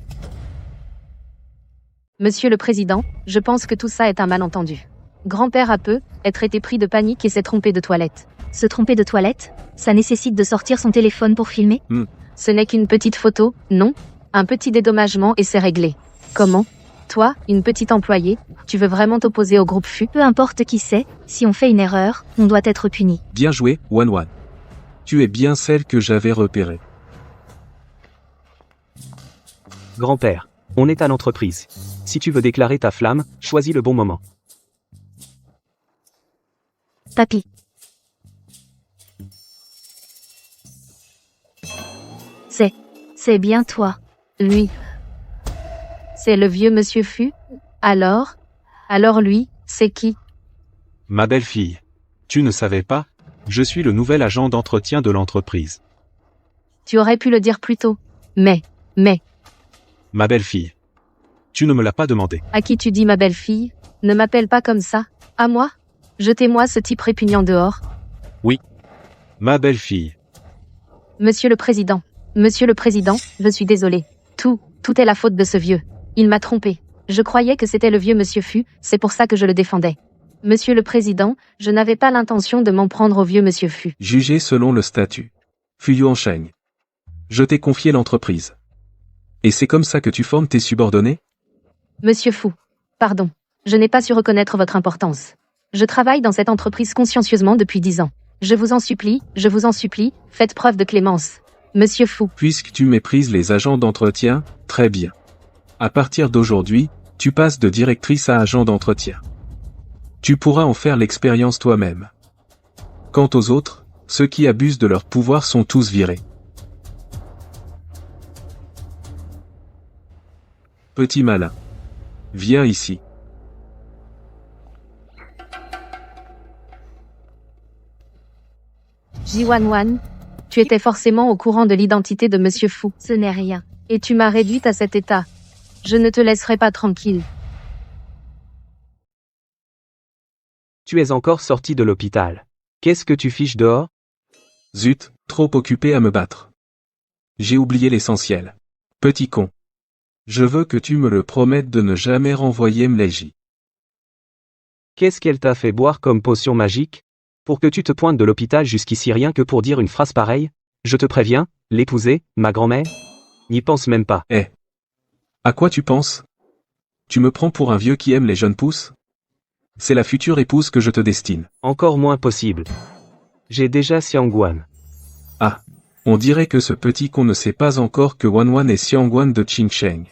Monsieur le Président, je pense que tout ça est un malentendu. Grand-père a peut-être été pris de panique et s'est trompé de toilette. Se tromper de toilette? Ça nécessite de sortir son téléphone pour filmer? Ce n'est qu'une petite photo, non? Un petit dédommagement et c'est réglé. Comment? Toi, une petite employée, tu veux vraiment t'opposer au groupe Fu? Peu importe qui c'est, si on fait une erreur, on doit être puni. Bien joué, Wan. Tu es bien celle que j'avais repérée. Grand-père, on est à l'entreprise. Si tu veux déclarer ta flamme, choisis le bon moment. Papy. C'est bien toi. Lui. C'est le vieux monsieur Fu? Alors lui, c'est qui? Ma belle-fille. Tu ne savais pas? Je suis le nouvel agent d'entretien de l'entreprise. Tu aurais pu le dire plus tôt. Mais. Ma belle-fille. Tu ne me l'as pas demandé. À qui tu dis ma belle-fille? Ne m'appelle pas comme ça. À moi? Jetez-moi ce type répugnant dehors. Ma belle-fille. Monsieur le Président, je suis désolé. Tout est la faute de ce vieux. Il m'a trompé. Je croyais que c'était le vieux monsieur Fu, c'est pour ça que je le défendais. Monsieur le Président, je n'avais pas l'intention de m'en prendre au vieux monsieur Fu. Jugé selon le statut. Fu Yuansheng. Je t'ai confié l'entreprise. Et c'est comme ça que tu formes tes subordonnés? Monsieur Fu, pardon. Je n'ai pas su reconnaître votre importance. Je travaille dans cette entreprise consciencieusement depuis 10 ans. Je vous en supplie, faites preuve de clémence. Monsieur Fu. Puisque tu méprises les agents d'entretien, très bien. À partir d'aujourd'hui, tu passes de directrice à agent d'entretien. Tu pourras en faire l'expérience toi-même. Quant aux autres, ceux qui abusent de leur pouvoir sont tous virés. Petit malin. Viens ici. Jiwanwan, tu étais forcément au courant de l'identité de Monsieur Fu. Ce n'est rien. Et tu m'as réduite à cet état. Je ne te laisserai pas tranquille. Tu es encore sorti de l'hôpital. Qu'est-ce que tu fiches dehors? Zut, trop occupé à me battre. J'ai oublié l'essentiel. Petit con. Je veux que tu me le promettes de ne jamais renvoyer Mleji. Qu'est-ce qu'elle t'a fait boire comme potion magique? Pour que tu te pointes de l'hôpital jusqu'ici rien que pour dire une phrase pareille? Je te préviens, l'épouser, ma grand-mère? N'y pense même pas. À quoi tu penses? Tu me prends pour un vieux qui aime les jeunes pousses? C'est la future épouse que je te destine. Encore moins possible. J'ai déjà Xiangguan. Ah, on dirait que ce petit con ne sait pas encore que Wanwan est Xiangguan de Qingsheng.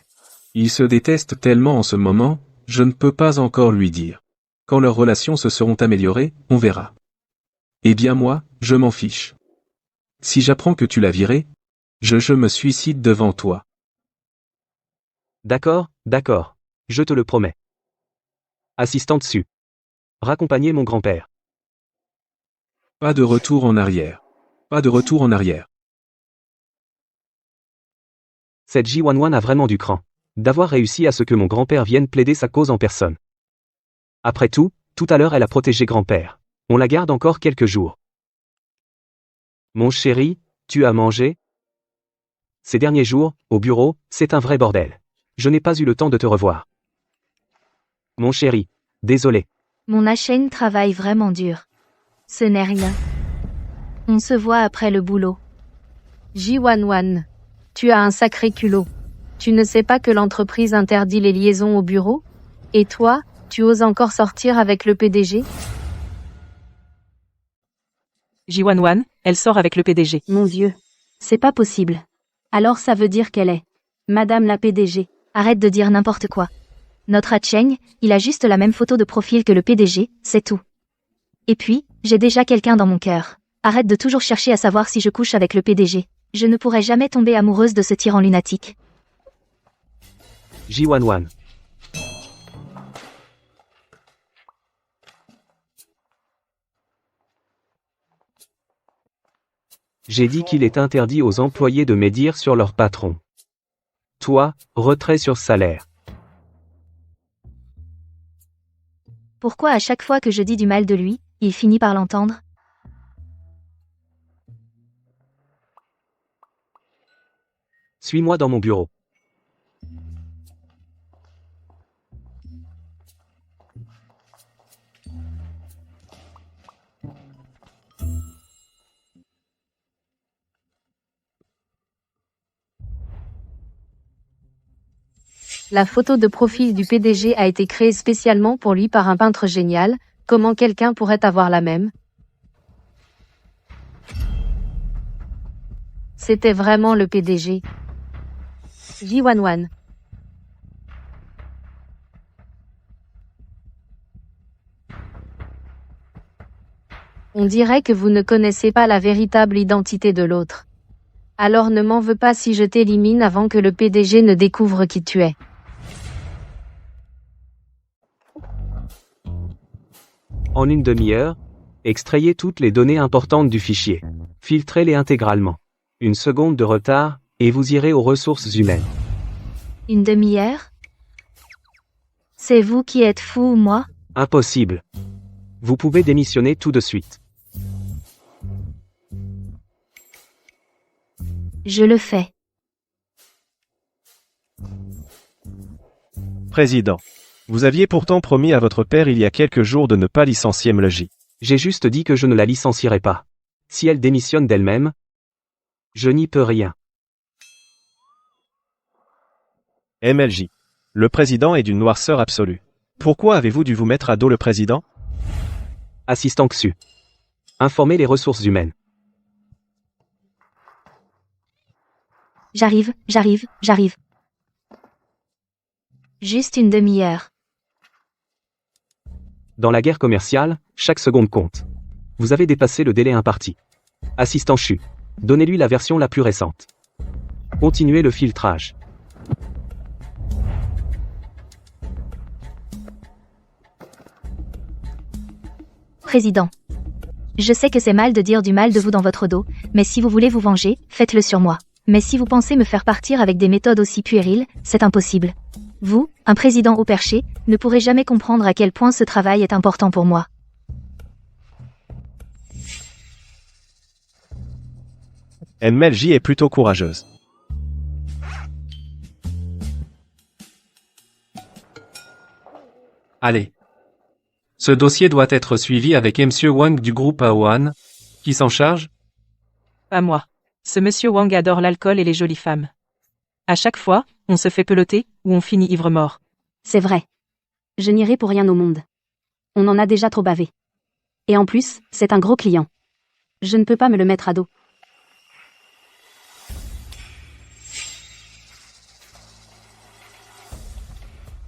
Ils se détestent tellement en ce moment, je ne peux pas encore lui dire. Quand leurs relations se seront améliorées, on verra. Eh bien moi, je m'en fiche. Si j'apprends que tu l'as viré, je me suicide devant toi. D'accord. Je te le promets. Assistant dessus. Raccompagner mon grand-père. Pas de retour en arrière. Cette Jiwanwan a vraiment du cran. D'avoir réussi à ce que mon grand-père vienne plaider sa cause en personne. Après tout à l'heure elle a protégé grand-père. On la garde encore quelques jours. Mon chéri, tu as mangé? Ces derniers jours, au bureau, c'est un vrai bordel. Je n'ai pas eu le temps de te revoir. Mon chéri, désolé. Mon chaîne travaille vraiment dur. Ce n'est rien. On se voit après le boulot. Ji-Wan-Wan. Tu as un sacré culot. Tu ne sais pas que l'entreprise interdit les liaisons au bureau? Et toi, tu oses encore sortir avec le PDG? Ji-Wan-Wan, elle sort avec le PDG. Mon Dieu. C'est pas possible. Alors ça veut dire qu'elle est Madame la PDG. Arrête de dire n'importe quoi. Notre Cheng, il a juste la même photo de profil que le PDG, c'est tout. Et puis, j'ai déjà quelqu'un dans mon cœur. Arrête de toujours chercher à savoir si je couche avec le PDG. Je ne pourrai jamais tomber amoureuse de ce tyran lunatique. Ji-Wan-Wan. J'ai dit qu'il est interdit aux employés de médire sur leur patron. Toi, retrait sur salaire. Pourquoi à chaque fois que je dis du mal de lui, il finit par l'entendre? Suis-moi dans mon bureau. La photo de profil du PDG a été créée spécialement pour lui par un peintre génial. Comment quelqu'un pourrait avoir la même? C'était vraiment le PDG. Ji-Wan-Wan. On dirait que vous ne connaissez pas la véritable identité de l'autre. Alors ne m'en veux pas si je t'élimine avant que le PDG ne découvre qui tu es. En une demi-heure, extrayez toutes les données importantes du fichier. Filtrez-les intégralement. Une seconde de retard, et vous irez aux ressources humaines. Une demi-heure? C'est vous qui êtes fou ou moi? Impossible. Vous pouvez démissionner tout de suite. Je le fais. Président. Vous aviez pourtant promis à votre père il y a quelques jours de ne pas licencier MLJ. J'ai juste dit que je ne la licencierai pas. Si elle démissionne d'elle-même, je n'y peux rien. MLJ. Le président est d'une noirceur absolue. Pourquoi avez-vous dû vous mettre à dos le président? Assistant XU. Informez les ressources humaines. J'arrive. Juste une demi-heure. Dans la guerre commerciale, chaque seconde compte. Vous avez dépassé le délai imparti. Assistant CHU. Donnez-lui la version la plus récente. Continuez le filtrage. Président. Je sais que c'est mal de dire du mal de vous dans votre dos, mais si vous voulez vous venger, faites-le sur moi. Mais si vous pensez me faire partir avec des méthodes aussi puériles, c'est impossible. Vous, un président haut perché, ne pourrez jamais comprendre à quel point ce travail est important pour moi. MLJ est plutôt courageuse. Allez. Ce dossier doit être suivi avec Monsieur Wang du groupe Aoan. Qui s'en charge? Pas moi. Ce monsieur Wang adore l'alcool et les jolies femmes. À chaque fois, on se fait peloter, ou on finit ivre-mort. C'est vrai. Je n'irai pour rien au monde. On en a déjà trop bavé. Et en plus, c'est un gros client. Je ne peux pas me le mettre à dos.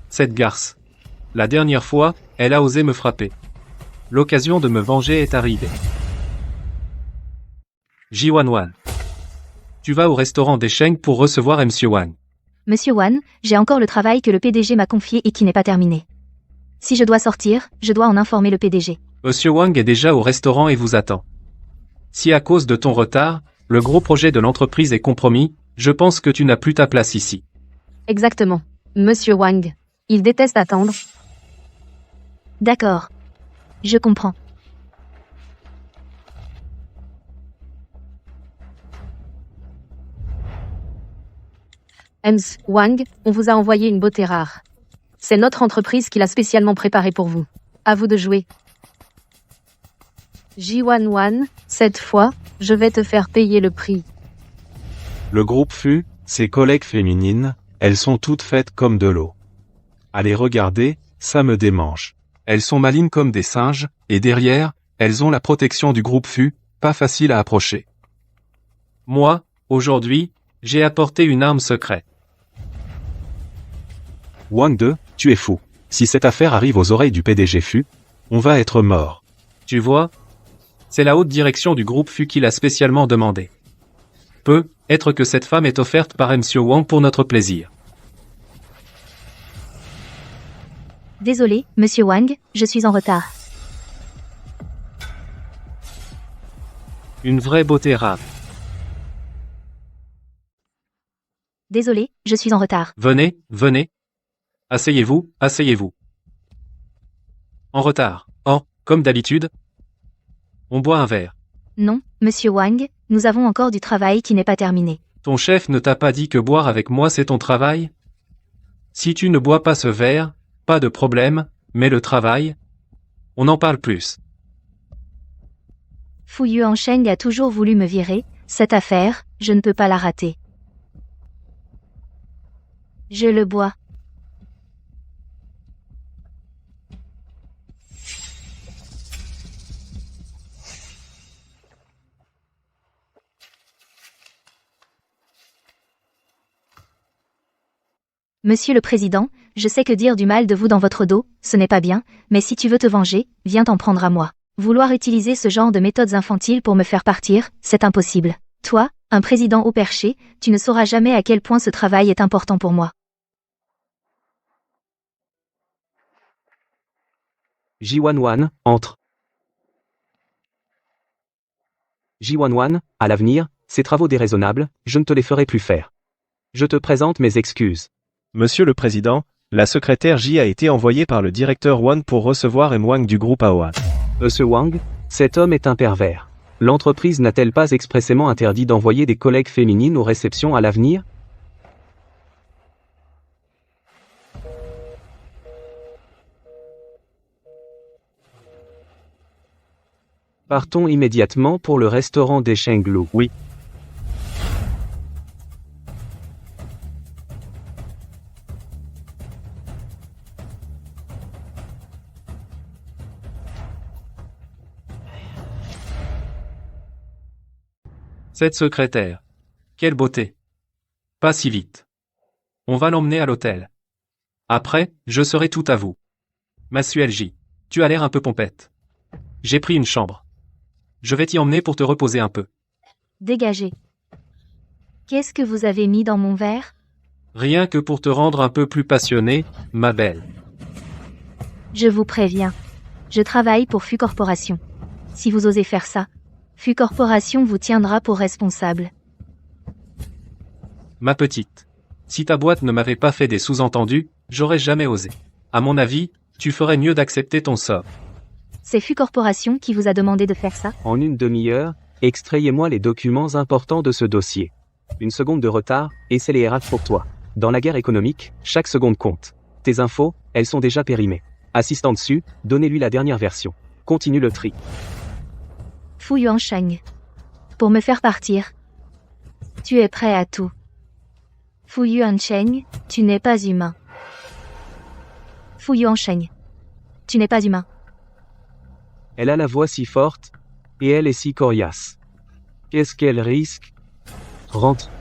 Cette garce. La dernière fois, elle a osé me frapper. L'occasion de me venger est arrivée. Ji-Wan-Wan. Tu vas au restaurant des Sheng pour recevoir Monsieur Wang. Monsieur Wan, j'ai encore le travail que le PDG m'a confié et qui n'est pas terminé. Si je dois sortir, je dois en informer le PDG. Monsieur Wang est déjà au restaurant et vous attend. Si à cause de ton retard, le gros projet de l'entreprise est compromis, je pense que tu n'as plus ta place ici. Exactement. Monsieur Wang. Il déteste attendre. D'accord. Je comprends. Wang, on vous a envoyé une beauté rare. C'est notre entreprise qui l'a spécialement préparée pour vous. À vous de jouer. Ji-Wan-Wan, cette fois, je vais te faire payer le prix. Le groupe FU, ses collègues féminines, elles sont toutes faites comme de l'eau. À les regarder, ça me démange. Elles sont malines comme des singes, et derrière, elles ont la protection du groupe FU, pas facile à approcher. Moi, aujourd'hui, j'ai apporté une arme secrète. Wang 2, tu es fou. Si cette affaire arrive aux oreilles du PDG FU, on va être mort. Tu vois? C'est la haute direction du groupe FU qui l'a spécialement demandé. Peut être que cette femme est offerte par Monsieur Wang pour notre plaisir. Désolé, Monsieur Wang, je suis en retard. Une vraie beauté rare. Désolé, je suis en retard. Venez, venez. Asseyez-vous, asseyez-vous. En retard. Oh, comme d'habitude. On boit un verre. Non, Monsieur Wang, nous avons encore du travail qui n'est pas terminé. Ton chef ne t'a pas dit que boire avec moi c'est ton travail? Si tu ne bois pas ce verre, pas de problème, mais le travail, on en parle plus. Fu Yuansheng a toujours voulu me virer, cette affaire, je ne peux pas la rater. Je le bois. Monsieur le Président, je sais que dire du mal de vous dans votre dos, ce n'est pas bien, mais si tu veux te venger, viens t'en prendre à moi. Vouloir utiliser ce genre de méthodes infantiles pour me faire partir, c'est impossible. Toi, un président haut perché, tu ne sauras jamais à quel point ce travail est important pour moi. Ji-Wan-Wan, entre. Ji-Wan-Wan, à l'avenir, ces travaux déraisonnables, je ne te les ferai plus faire. Je te présente mes excuses. Monsieur le Président, la secrétaire J a été envoyée par le directeur Wan pour recevoir M. Wang du groupe Aoan. Monsieur Wang, cet homme est un pervers. L'entreprise n'a-t-elle pas expressément interdit d'envoyer des collègues féminines aux réceptions à l'avenir? Partons immédiatement pour le restaurant des Shenglu. Oui. Cette secrétaire. Quelle beauté. Pas si vite. On va l'emmener à l'hôtel. Après, je serai tout à vous. Monsieur J, tu as l'air un peu pompette. J'ai pris une chambre. Je vais t'y emmener pour te reposer un peu. Dégagez. Qu'est-ce que vous avez mis dans mon verre? Rien que pour te rendre un peu plus passionnée, ma belle. Je vous préviens. Je travaille pour FU Corporation. Si vous osez faire ça, FU Corporation vous tiendra pour responsable. Ma petite. Si ta boîte ne m'avait pas fait des sous-entendus, j'aurais jamais osé. À mon avis, tu ferais mieux d'accepter ton sort. C'est FU Corporation qui vous a demandé de faire ça? En une demi-heure, extrayez-moi les documents importants de ce dossier. Une seconde de retard, et c'est les RH pour toi. Dans la guerre économique, chaque seconde compte. Tes infos, elles sont déjà périmées. Assistant dessus, donnez-lui la dernière version. Continue le tri. Fu Yuansheng. Pour me faire partir. Tu es prêt à tout. Fu Yuansheng, tu n'es pas humain. Fu Yuansheng. Tu n'es pas humain. Elle a la voix si forte, et elle est si coriace. Qu'est-ce qu'elle risque? Rentre.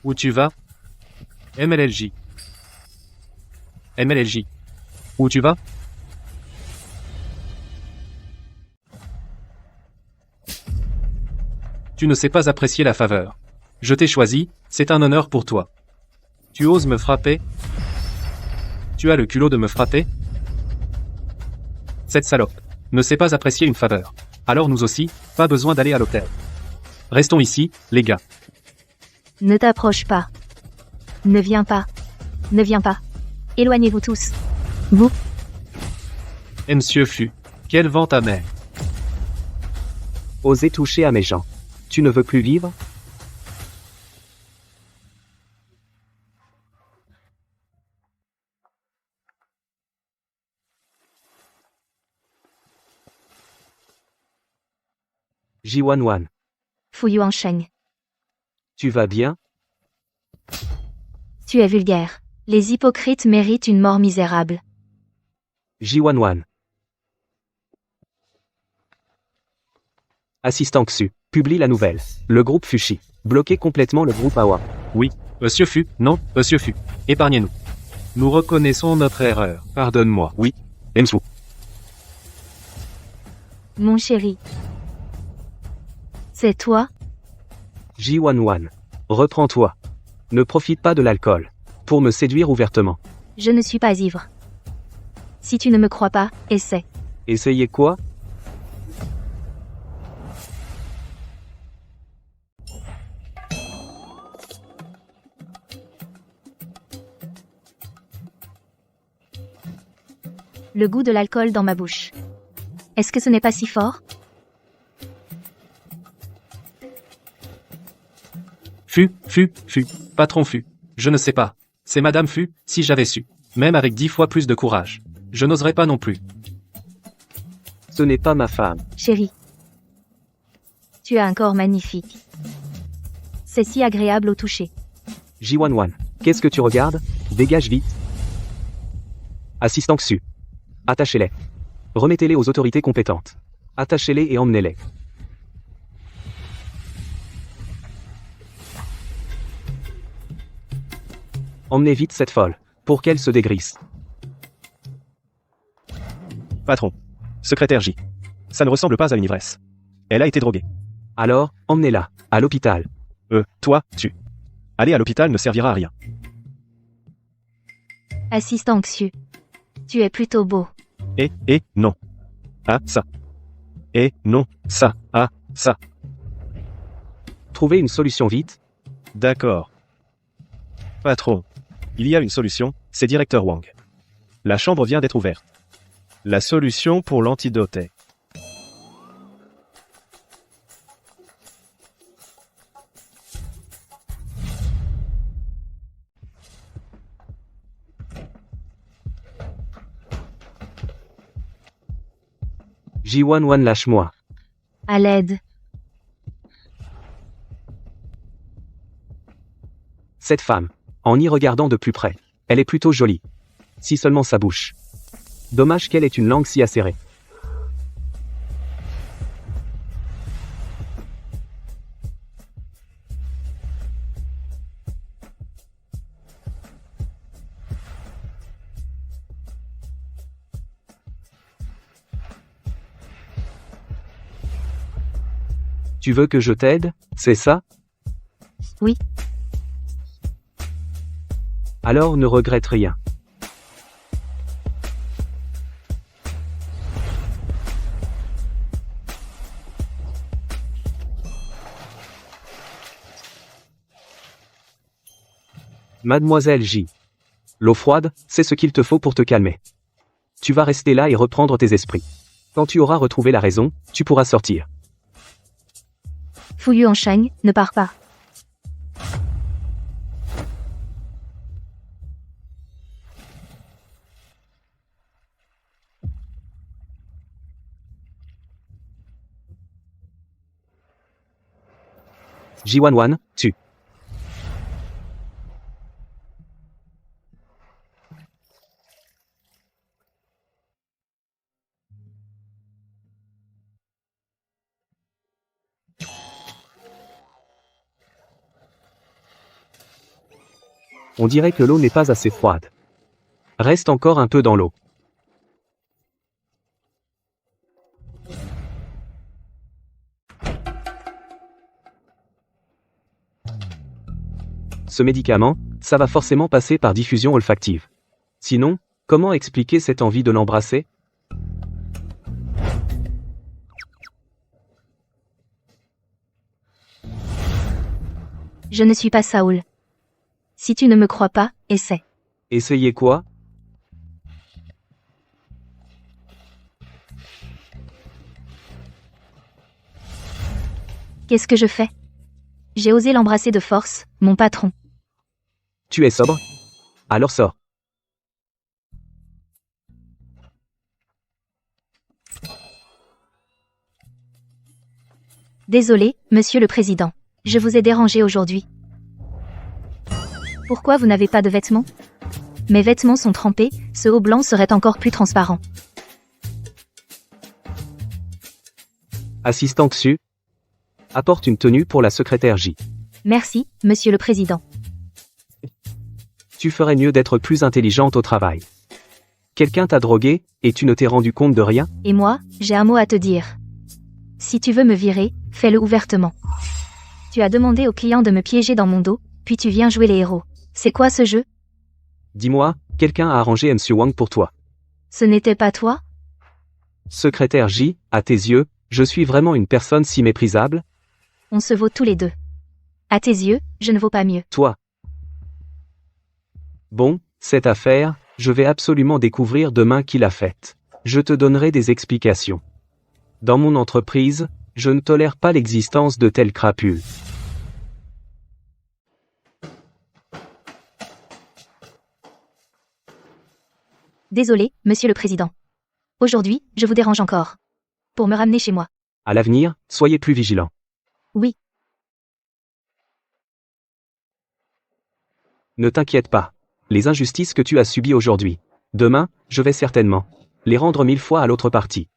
Où tu vas? MLLJ. MLLJ. Où tu vas? Tu ne sais pas apprécier la faveur. Je t'ai choisi, c'est un honneur pour toi. Tu oses me frapper? Tu as le culot de me frapper? Cette salope ne sait pas apprécier une faveur. Alors nous aussi, pas besoin d'aller à l'hôtel. Restons ici, les gars. Ne t'approche pas. Ne viens pas. Ne viens pas. Éloignez-vous tous. Et monsieur Fu, quel vent ta mère. Osez toucher à mes gens. Tu ne veux plus vivre? Ji-Wan-Wan, Fu Yuansheng, tu vas bien? tu es vulgaire. Les hypocrites méritent une mort misérable. Ji-Wan-Wan. Assistant Xu, publie la nouvelle. Le groupe Fushi. Bloqué complètement le groupe Awa. Monsieur Fu, non, monsieur Fu. Épargnez-nous. Nous reconnaissons notre erreur. Pardonne-moi. Oui. Emsu. Mon chéri. C'est toi? Ji-Wan-Wan. Reprends-toi. Ne profite pas de l'alcool. Pour me séduire ouvertement. Je ne suis pas ivre. Si tu ne me crois pas, essaie. Essayez quoi? Le goût de l'alcool dans ma bouche. Est-ce que ce n'est pas si fort? Fu, patron Fu. Je ne sais pas. C'est Madame Fu, si j'avais su. Même avec 10 fois plus de courage. Je n'oserais pas non plus. Ce n'est pas ma femme. Chérie. Tu as un corps magnifique. C'est si agréable au toucher. Ji-Wan-Wan. Qu'est-ce que tu regardes? Dégage vite. Assistant Xu. Attachez-les. Remettez-les aux autorités compétentes. Attachez-les et emmenez-les. Emmenez vite cette folle, pour qu'elle se dégrisse. Patron. Secrétaire J. Ça ne ressemble pas à une ivresse. Elle a été droguée. Alors, emmenez-la, à l'hôpital. Toi, tu. Aller à l'hôpital ne servira à rien. Assistant Xu. Tu es plutôt beau. Non. Ah, ça. Non, ça. Ah, ça. Trouvez une solution vite. D'accord. Patron. Il y a une solution, c'est directeur Wang. La chambre vient d'être ouverte. La solution pour l'antidote est... Ji-Wan-Wan, lâche-moi. À l'aide. Cette femme, en y regardant de plus près, elle est plutôt jolie. Si seulement sa bouche. Dommage qu'elle ait une langue si acérée. Tu veux que je t'aide, c'est ça? Oui. Alors ne regrette rien. Mademoiselle J. L'eau froide, c'est ce qu'il te faut pour te calmer. Tu vas rester là et reprendre tes esprits. Quand tu auras retrouvé la raison, tu pourras sortir. Fu Yuansheng, ne pars pas. Ji-Wan-Wan, tu. On dirait que l'eau n'est pas assez froide. Reste encore un peu dans l'eau. Ce médicament, ça va forcément passer par diffusion olfactive. Sinon, comment expliquer cette envie de l'embrasser? Je ne suis pas Saoul. Si tu ne me crois pas, essaie. Essayez quoi? Qu'est-ce que je fais? J'ai osé l'embrasser de force, mon patron. Tu es sobre? Alors sors. Désolé, monsieur le président. Je vous ai dérangé aujourd'hui. Pourquoi vous n'avez pas de vêtements? Mes vêtements sont trempés, ce haut blanc serait encore plus transparent. Assistant Xu. Apporte une tenue pour la secrétaire J. Merci, monsieur le président. Tu ferais mieux d'être plus intelligente au travail. Quelqu'un t'a drogué, et tu ne t'es rendu compte de rien? Et moi, j'ai un mot à te dire. Si tu veux me virer, fais-le ouvertement. Tu as demandé au client de me piéger dans mon dos, puis tu viens jouer les héros. C'est quoi ce jeu? Dis-moi, quelqu'un a arrangé M. Wang pour toi. Ce n'était pas toi? Secrétaire J, à tes yeux, je suis vraiment une personne si méprisable? On se vaut tous les deux. À tes yeux, je ne vaux pas mieux. Toi. Bon, cette affaire, je vais absolument découvrir demain qui l'a faite. Je te donnerai des explications. Dans mon entreprise, je ne tolère pas l'existence de telles crapules. Désolé, monsieur le président. Aujourd'hui, je vous dérange encore. Pour me ramener chez moi. À l'avenir, soyez plus vigilants. Oui. Ne t'inquiète pas. Les injustices que tu as subies aujourd'hui, demain, je vais certainement les rendre 1000 fois à l'autre partie.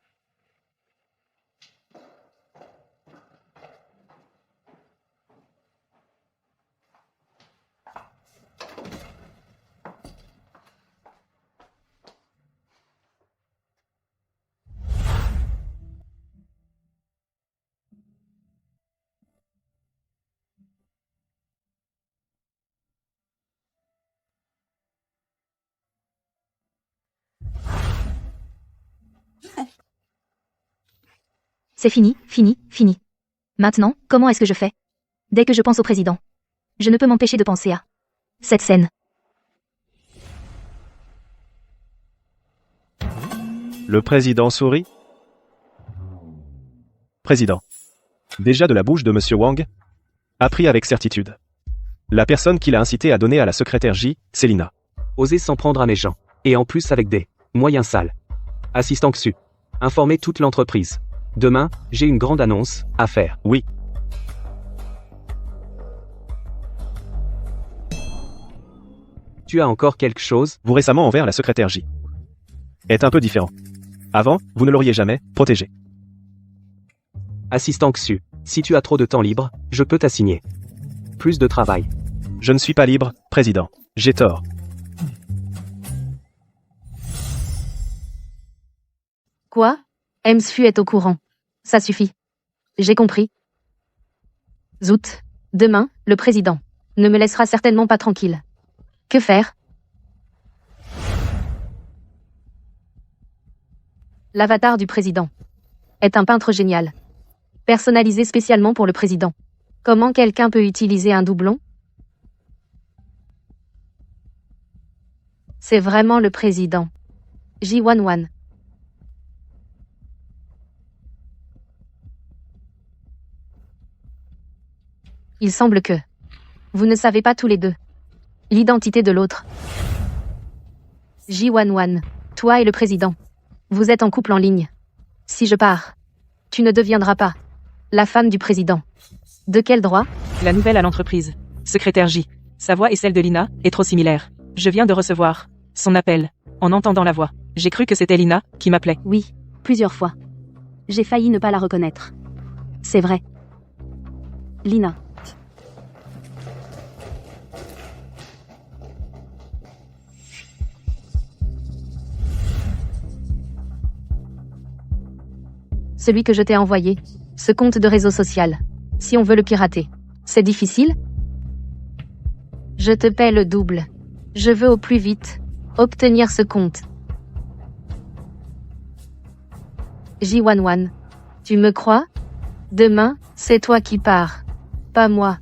C'est fini, fini, fini. Maintenant, comment est-ce que je fais? Dès que je pense au président. Je ne peux m'empêcher de penser à cette scène. Le président sourit. Président. Déjà de la bouche de Monsieur Wang? Appris avec certitude. La personne qui l'a incité à donner à la secrétaire J, c'est Lina. Oser s'en prendre à mes gens. Et en plus avec des moyens sales. Assistant Xu. Informer toute l'entreprise. Demain, j'ai une grande annonce à faire. Oui. Tu as encore quelque chose? Vous récemment envers la secrétaire J. Est un peu différent. Avant, vous ne l'auriez jamais protégé. Assistant Xu. Si tu as trop de temps libre, je peux t'assigner plus de travail. Je ne suis pas libre, président. J'ai tort. Quoi? Msfu est au courant. Ça suffit. J'ai compris. Zout. Demain, le président ne me laissera certainement pas tranquille. Que faire? L'avatar du président est un peintre génial. Personnalisé spécialement pour le président. Comment quelqu'un peut utiliser un doublon? C'est vraiment le président. J11. Il semble que vous ne savez pas tous les deux l'identité de l'autre. J11, toi et le président, vous êtes en couple en ligne. Si je pars, tu ne deviendras pas la femme du président. De quel droit? La nouvelle à l'entreprise. Secrétaire J. Sa voix et celle de Lina est trop similaire. Je viens de recevoir son appel. En entendant la voix, j'ai cru que c'était Lina qui m'appelait. Oui, plusieurs fois. J'ai failli ne pas la reconnaître. C'est vrai. Lina. Celui que je t'ai envoyé, ce compte de réseau social. Si on veut le pirater, c'est difficile? Je te paie le double. Je veux au plus vite obtenir ce compte. J11. Tu me crois? Demain, c'est toi qui pars. Pas moi.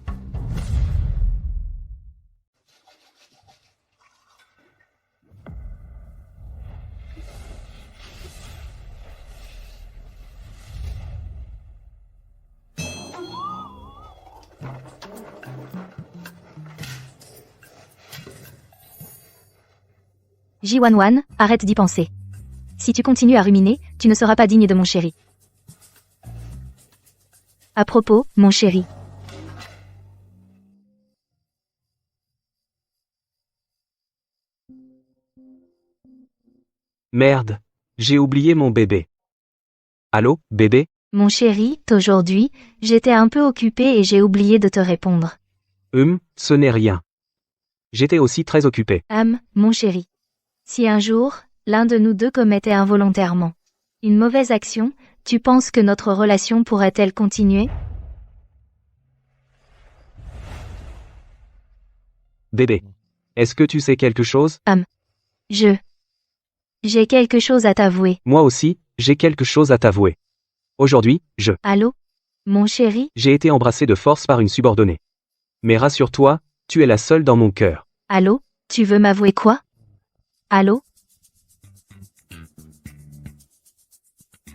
J11, arrête d'y penser. Si tu continues à ruminer, tu ne seras pas digne de mon chéri. À propos, mon chéri. Merde. J'ai oublié mon bébé. Allô, bébé? Mon chéri, aujourd'hui, j'étais un peu occupée et j'ai oublié de te répondre. Ce n'est rien. J'étais aussi très occupé. Mon chéri. Si un jour, l'un de nous deux commettait involontairement une mauvaise action, tu penses que notre relation pourrait-elle continuer? Bébé. Est-ce que tu sais quelque chose? J'ai quelque chose à t'avouer. Moi aussi, j'ai quelque chose à t'avouer. Aujourd'hui, Allô? Mon chéri? j'ai été embrassé de force par une subordonnée. Mais rassure-toi, tu es la seule dans mon cœur. Allô? Tu veux m'avouer quoi? Allô?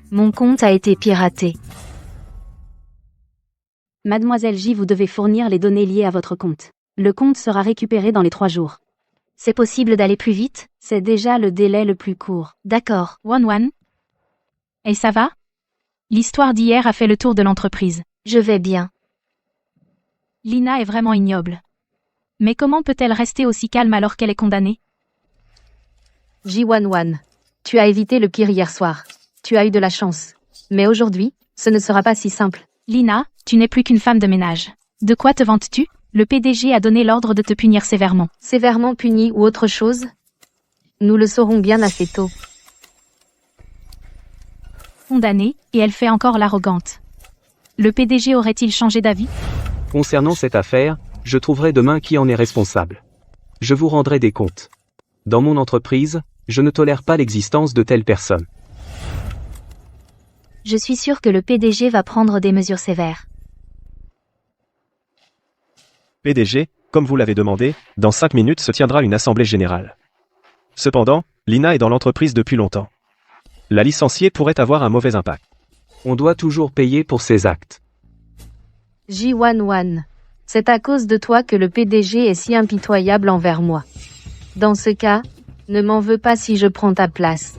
Mon compte a été piraté. Mademoiselle J, vous devez fournir les données liées à votre compte. Le compte sera récupéré dans les 3 jours. C'est possible d'aller plus vite? C'est déjà le délai le plus court. D'accord. One. Et ça va? L'histoire d'hier a fait le tour de l'entreprise. Je vais bien. Lina est vraiment ignoble. Mais comment peut-elle rester aussi calme alors qu'elle est condamnée? J11. Tu as évité le pire hier soir. Tu as eu de la chance. Mais aujourd'hui, ce ne sera pas si simple. Lina, tu n'es plus qu'une femme de ménage. De quoi te vantes-tu? Le PDG a donné l'ordre de te punir sévèrement. Sévèrement puni ou autre chose? Nous le saurons bien assez tôt. Condamnée, et elle fait encore l'arrogante. Le PDG aurait-il changé d'avis? Concernant cette affaire, je trouverai demain qui en est responsable. Je vous rendrai des comptes. Dans mon entreprise, je ne tolère pas l'existence de telles personnes. Je suis sûre que le PDG va prendre des mesures sévères. PDG, comme vous l'avez demandé, dans 5 minutes se tiendra une assemblée générale. Cependant, Lina est dans l'entreprise depuis longtemps. La licencier pourrait avoir un mauvais impact. On doit toujours payer pour ses actes. J11. C'est à cause de toi que le PDG est si impitoyable envers moi. Dans ce cas, ne m'en veux pas si je prends ta place.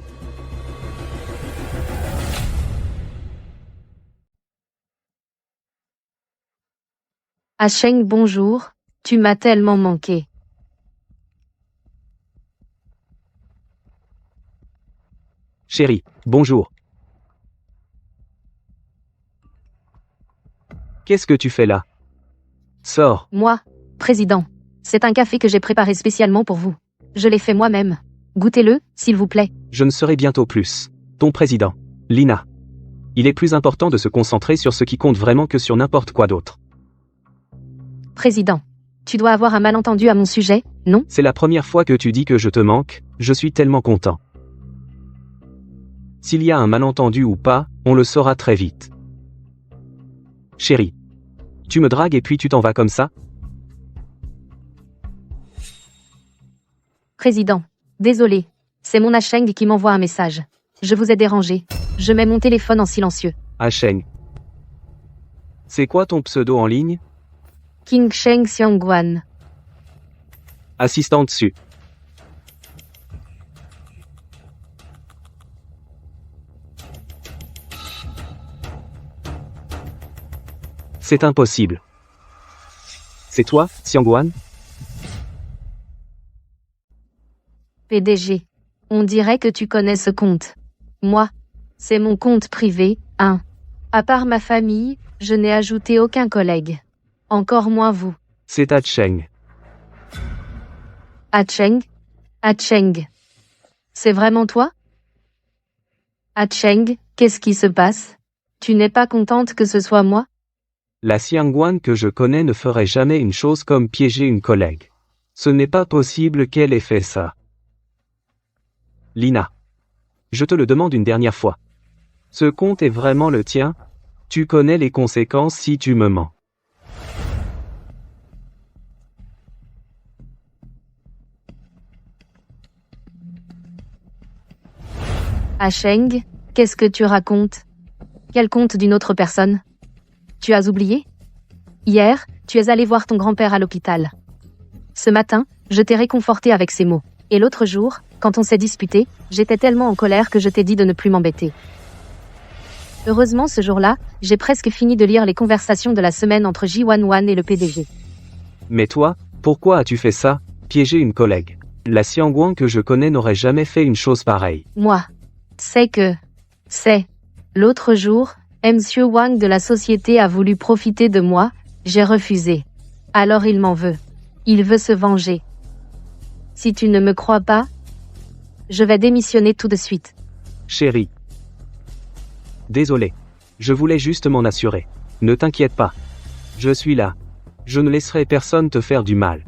Asheng, bonjour, tu m'as tellement manqué. Chérie, bonjour. Qu'est-ce que tu fais là? Sors. Moi, président. C'est un café que j'ai préparé spécialement pour vous. Je l'ai fait moi-même. Goûtez-le, s'il vous plaît. Je ne serai bientôt plus ton président. Lina. Il est plus important de se concentrer sur ce qui compte vraiment que sur n'importe quoi d'autre. Président. Tu dois avoir un malentendu à mon sujet, non? C'est la première fois que tu dis que je te manque, je suis tellement content. S'il y a un malentendu ou pas, on le saura très vite. Chérie. Tu me dragues et puis tu t'en vas comme ça? Président. Désolé. C'est mon Asheng qui m'envoie un message. Je vous ai dérangé. Je mets mon téléphone en silencieux. Asheng. C'est quoi ton pseudo en ligne? King Sheng Xiangguan. Assistant dessus. C'est impossible. C'est toi, Xiangguan? PDG. On dirait que tu connais ce compte. Moi, c'est mon compte privé, hein. À part ma famille, je n'ai ajouté aucun collègue. Encore moins vous. C'est Asheng. Asheng? Asheng. C'est vraiment toi? Asheng, qu'est-ce qui se passe? Tu n'es pas contente que ce soit moi? La Xiangguan que je connais ne ferait jamais une chose comme piéger une collègue. Ce n'est pas possible qu'elle ait fait ça. Lina. Je te le demande une dernière fois. Ce compte est vraiment le tien? Tu connais les conséquences si tu me mens. Asheng, qu'est-ce que tu racontes? Quel compte d'une autre personne? Tu as oublié? Hier, tu es allé voir ton grand-père à l'hôpital. Ce matin, je t'ai réconforté avec ces mots. Et l'autre jour, Quand on s'est disputé, j'étais tellement en colère que je t'ai dit de ne plus m'embêter. Heureusement ce jour-là, j'ai presque fini de lire les conversations de la semaine entre Ji-Wan-Wan et le PDG. Mais toi, pourquoi as-tu fait ça, piéger une collègue? La Xiangguang que je connais n'aurait jamais fait une chose pareille. Moi. C'est. L'autre jour, Monsieur Wang de la société a voulu profiter de moi, j'ai refusé. Alors il m'en veut. Il veut se venger. Si tu ne me crois pas, je vais démissionner tout de suite. Chérie. Désolé. Je voulais juste m'en assurer. Ne t'inquiète pas. Je suis là. Je ne laisserai personne te faire du mal.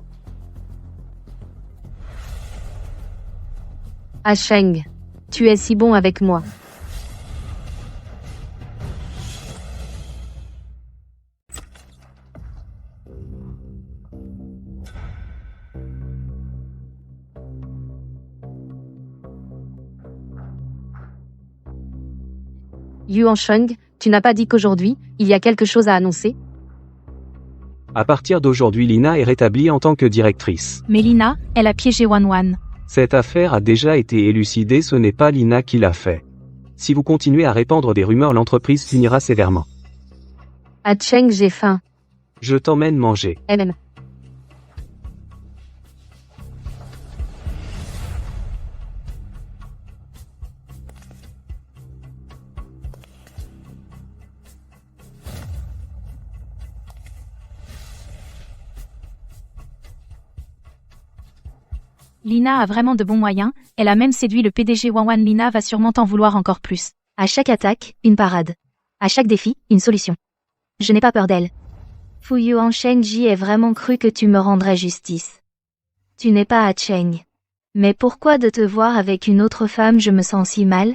Ah Sheng, tu es si bon avec moi. Yuan Sheng, tu n'as pas dit qu'aujourd'hui, il y a quelque chose à annoncer? À partir d'aujourd'hui, Lina est rétablie en tant que directrice. Mais Lina, elle a piégé Wan-Wan. Cette affaire a déjà été élucidée, ce n'est pas Lina qui l'a fait. Si vous continuez à répandre des rumeurs, l'entreprise finira sévèrement. Ah Cheng, j'ai faim. Je t'emmène manger. MM. Lina a vraiment de bons moyens, elle a même séduit le PDG Wan-Wan. Lina va sûrement en vouloir encore plus. À chaque attaque, une parade. À chaque défi, une solution. Je n'ai pas peur d'elle. Fu Yuan Sheng, j'y ai vraiment cru que tu me rendrais justice. Tu n'es pas à Cheng. Mais pourquoi de te voir avec une autre femme je me sens si mal?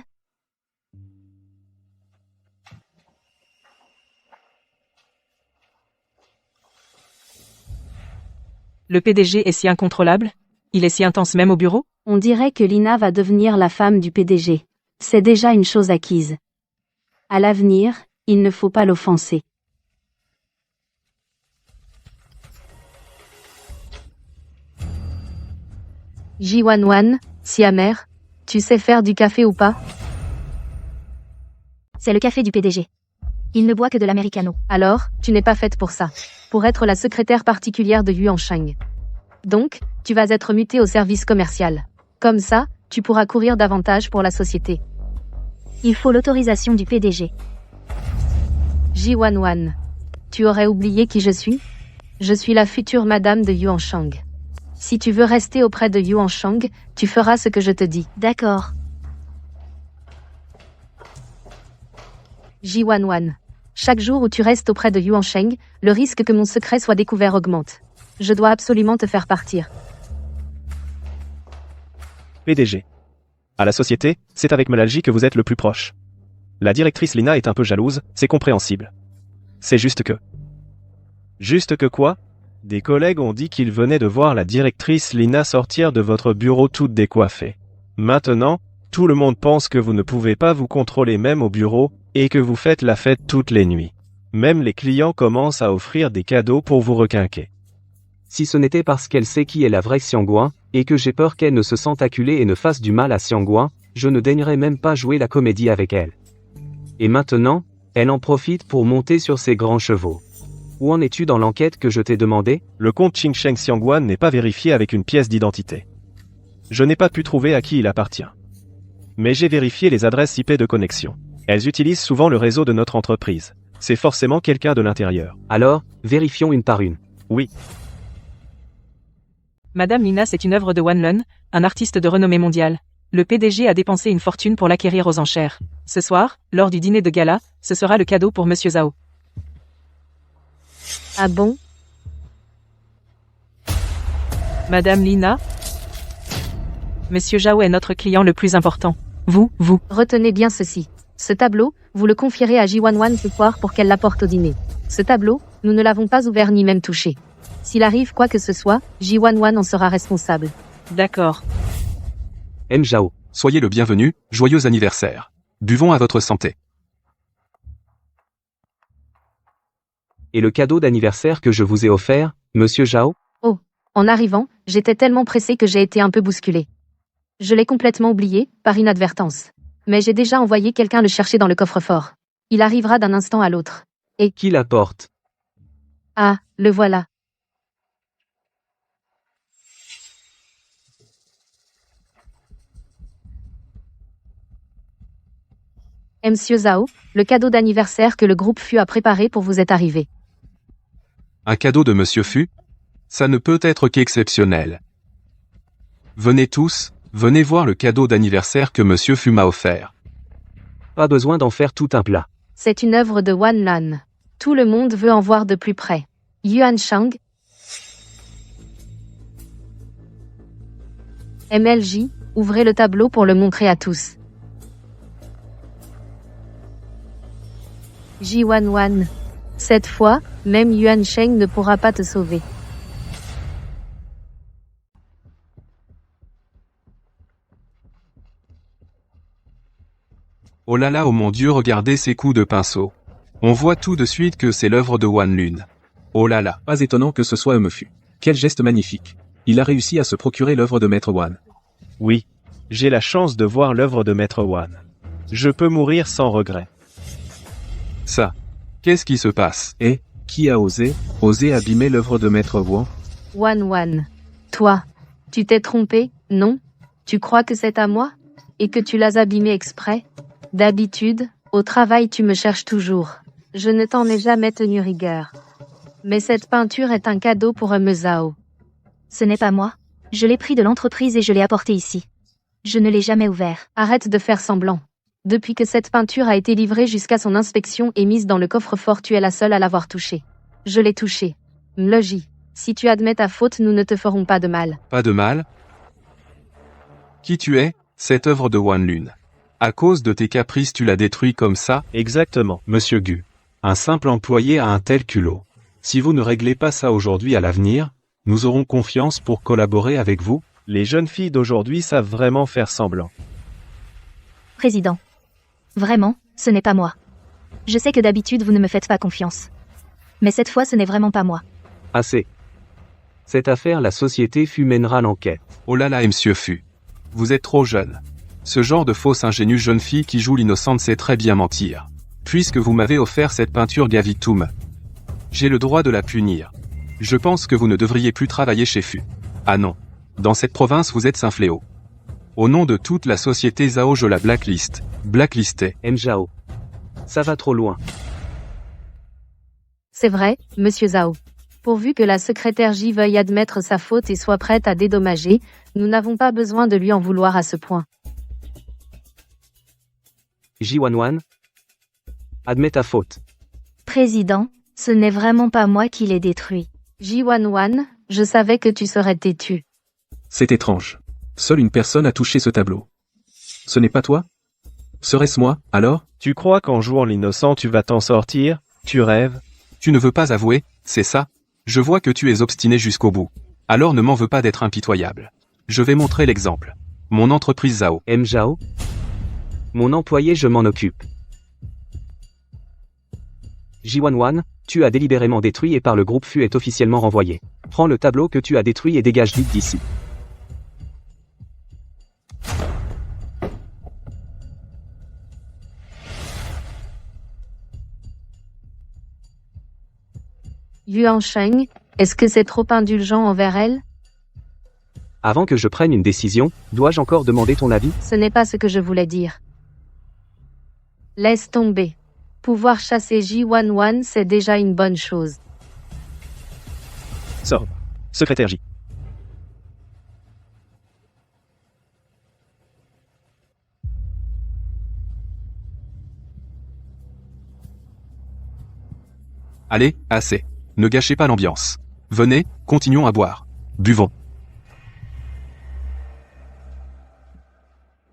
Le PDG est si incontrôlable? Il est si intense même au bureau? On dirait que Lina va devenir la femme du PDG. C'est déjà une chose acquise. À l'avenir, il ne faut pas l'offenser. Ji-Wan-Wan, si amer, tu sais faire du café ou pas? C'est le café du PDG. Il ne boit que de l'americano. Alors, tu n'es pas faite pour ça. Pour être la secrétaire particulière de Yuan Sheng. Donc, tu vas être mutée au service commercial. Comme ça, tu pourras courir davantage pour la société. Il faut l'autorisation du PDG. Ji-Wan-Wan. Tu aurais oublié qui je suis? Je suis la future madame de Yuan Sheng. Si tu veux rester auprès de Yuan Sheng, tu feras ce que je te dis. D'accord. Ji-Wan-Wan. Chaque jour où tu restes auprès de Yuan Sheng, le risque que mon secret soit découvert augmente. Je dois absolument te faire partir. PDG. À la société, c'est avec Malalji que vous êtes le plus proche. La directrice Lina est un peu jalouse, c'est compréhensible. C'est juste que... Juste que quoi? Des collègues ont dit qu'ils venaient de voir la directrice Lina sortir de votre bureau toute décoiffée. Maintenant, tout le monde pense que vous ne pouvez pas vous contrôler même au bureau, et que vous faites la fête toutes les nuits. Même les clients commencent à offrir des cadeaux pour vous requinquer. Si ce n'était parce qu'elle sait qui est la vraie Xiangguang, et que j'ai peur qu'elle ne se sente acculée et ne fasse du mal à Xiangguang, je ne daignerais même pas jouer la comédie avec elle. Et maintenant, elle en profite pour monter sur ses grands chevaux. Où en es-tu dans l'enquête que je t'ai demandé? Le compte Qingsheng Xiangguan n'est pas vérifié avec une pièce d'identité. Je n'ai pas pu trouver à qui il appartient. Mais j'ai vérifié les adresses IP de connexion. Elles utilisent souvent le réseau de notre entreprise. C'est forcément quelqu'un de l'intérieur. Alors, vérifions une par une. Oui. Madame Lina, c'est une œuvre de Wan Lun, un artiste de renommée mondiale. Le PDG a dépensé une fortune pour l'acquérir aux enchères. Ce soir, lors du dîner de gala, ce sera le cadeau pour Monsieur Zhao. Ah bon? Madame Lina? Monsieur Zhao est notre client le plus important. Vous. Retenez bien ceci. Ce tableau, vous le confierez à Ji-Wan-Wan ce soir pour qu'elle l'apporte au dîner. Ce tableau, nous ne l'avons pas ouvert ni même touché. S'il arrive quoi que ce soit, Ji-Wan-Wan en sera responsable. D'accord. M. Zhao, soyez le bienvenu, joyeux anniversaire. Buvons à votre santé. Et le cadeau d'anniversaire que je vous ai offert, Monsieur Zhao? Oh, en arrivant, j'étais tellement pressée que j'ai été un peu bousculée. Je l'ai complètement oublié, par inadvertance. Mais j'ai déjà envoyé quelqu'un le chercher dans le coffre-fort. Il arrivera d'un instant à l'autre. Qui l'apporte? Ah, le voilà. Monsieur Zhao, le cadeau d'anniversaire que le groupe FU a préparé pour vous est arrivé. Un cadeau de Monsieur Fu? Ça ne peut être qu'exceptionnel. Venez tous, venez voir le cadeau d'anniversaire que Monsieur Fu m'a offert. Pas besoin d'en faire tout un plat. C'est une œuvre de Wan Lan. Tout le monde veut en voir de plus près. Yuan Shang. MLJ, ouvrez le tableau pour le montrer à tous. Jiwan Wan. Cette fois, même Yuan Sheng ne pourra pas te sauver. Oh là là, oh mon Dieu, regardez ces coups de pinceau. On voit tout de suite que c'est l'œuvre de Wan Lun. Oh là là. Pas étonnant que ce soit Fu. Quel geste magnifique. Il a réussi à se procurer l'œuvre de Maître Wan. Oui. J'ai la chance de voir l'œuvre de Maître Wan. Je peux mourir sans regret. Ça. Qu'est-ce qui se passe? Et, qui a osé abîmer l'œuvre de Maître Wan? Wan. Toi. Tu t'es trompé, non? Tu crois que c'est à moi? Et que tu l'as abîmé exprès? D'habitude, au travail tu me cherches toujours. Je ne t'en ai jamais tenu rigueur. Mais cette peinture est un cadeau pour Zhao. Ce n'est pas moi. Je l'ai pris de l'entreprise et je l'ai apporté ici. Je ne l'ai jamais ouvert. Arrête de faire semblant. Depuis que cette peinture a été livrée jusqu'à son inspection et mise dans le coffre-fort, tu es la seule à l'avoir touchée. Je l'ai touchée. Mloji. Si tu admets ta faute, nous ne te ferons pas de mal. Pas de mal? Qui tu es, cette œuvre de Wan Lun? À cause de tes caprices tu l'as détruit comme ça? Exactement. Monsieur Gu. Un simple employé a un tel culot. Si vous ne réglez pas ça aujourd'hui à l'avenir, nous aurons confiance pour collaborer avec vous. Les jeunes filles d'aujourd'hui savent vraiment faire semblant. Président. Vraiment, ce n'est pas moi. Je sais que d'habitude vous ne me faites pas confiance. Mais cette fois ce n'est vraiment pas moi. Assez. Cette affaire, la société FU mènera l'enquête. Oh là là, Monsieur Fu. Vous êtes trop jeune. Ce genre de fausse ingénue jeune fille qui joue l'innocente sait très bien mentir. Puisque vous m'avez offert cette peinture Gavitum, j'ai le droit de la punir. Je pense que vous ne devriez plus travailler chez FU. Ah non. Dans cette province vous êtes un fléau. Au nom de toute la société Zhao, je la blacklist. Blacklisté. Zhao. Ça va trop loin. C'est vrai, Monsieur Zhao. Pourvu que la secrétaire J veuille admettre sa faute et soit prête à dédommager, nous n'avons pas besoin de lui en vouloir à ce point. Jiwan, admets ta faute. Président, ce n'est vraiment pas moi qui l'ai détruit. Jiwan, je savais que tu serais têtu. C'est étrange. Seule une personne a touché ce tableau. Ce n'est pas toi? Serait-ce moi, alors? Tu crois qu'en jouant l'innocent tu vas t'en sortir? Tu rêves? Tu ne veux pas avouer, c'est ça? Je vois que tu es obstiné jusqu'au bout. Alors ne m'en veux pas d'être impitoyable. Je vais montrer l'exemple. Mon entreprise Zhao. Zhao? Mon employé, je m'en occupe. Jiwan, tu as délibérément détruit et par le groupe FU est officiellement renvoyé. Prends le tableau que tu as détruit et dégage vite d'ici. Yuan Sheng, est-ce que c'est trop indulgent envers elle? Avant que je prenne une décision, dois-je encore demander ton avis? Ce n'est pas ce que je voulais dire. Laisse tomber. Pouvoir chasser Jiwan, c'est déjà une bonne chose. Sors. Secrétaire J. Allez, assez. Ne gâchez pas l'ambiance. Venez, continuons à boire. Buvons.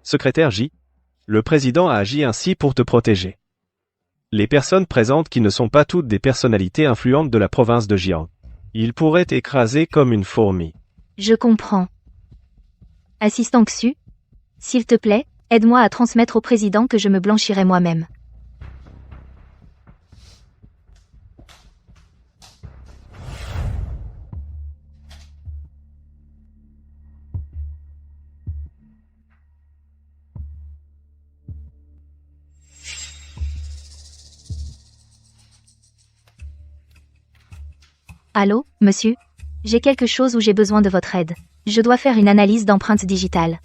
Secrétaire J. Le président a agi ainsi pour te protéger. Les personnes présentes qui ne sont pas toutes des personnalités influentes de la province de Jiang. Ils pourraient t'écraser comme une fourmi. Je comprends. Assistant Xu, s'il te plaît, aide-moi à transmettre au président que je me blanchirai moi-même. Allô, monsieur? J'ai quelque chose où j'ai besoin de votre aide. Je dois faire une analyse d'empreintes digitales.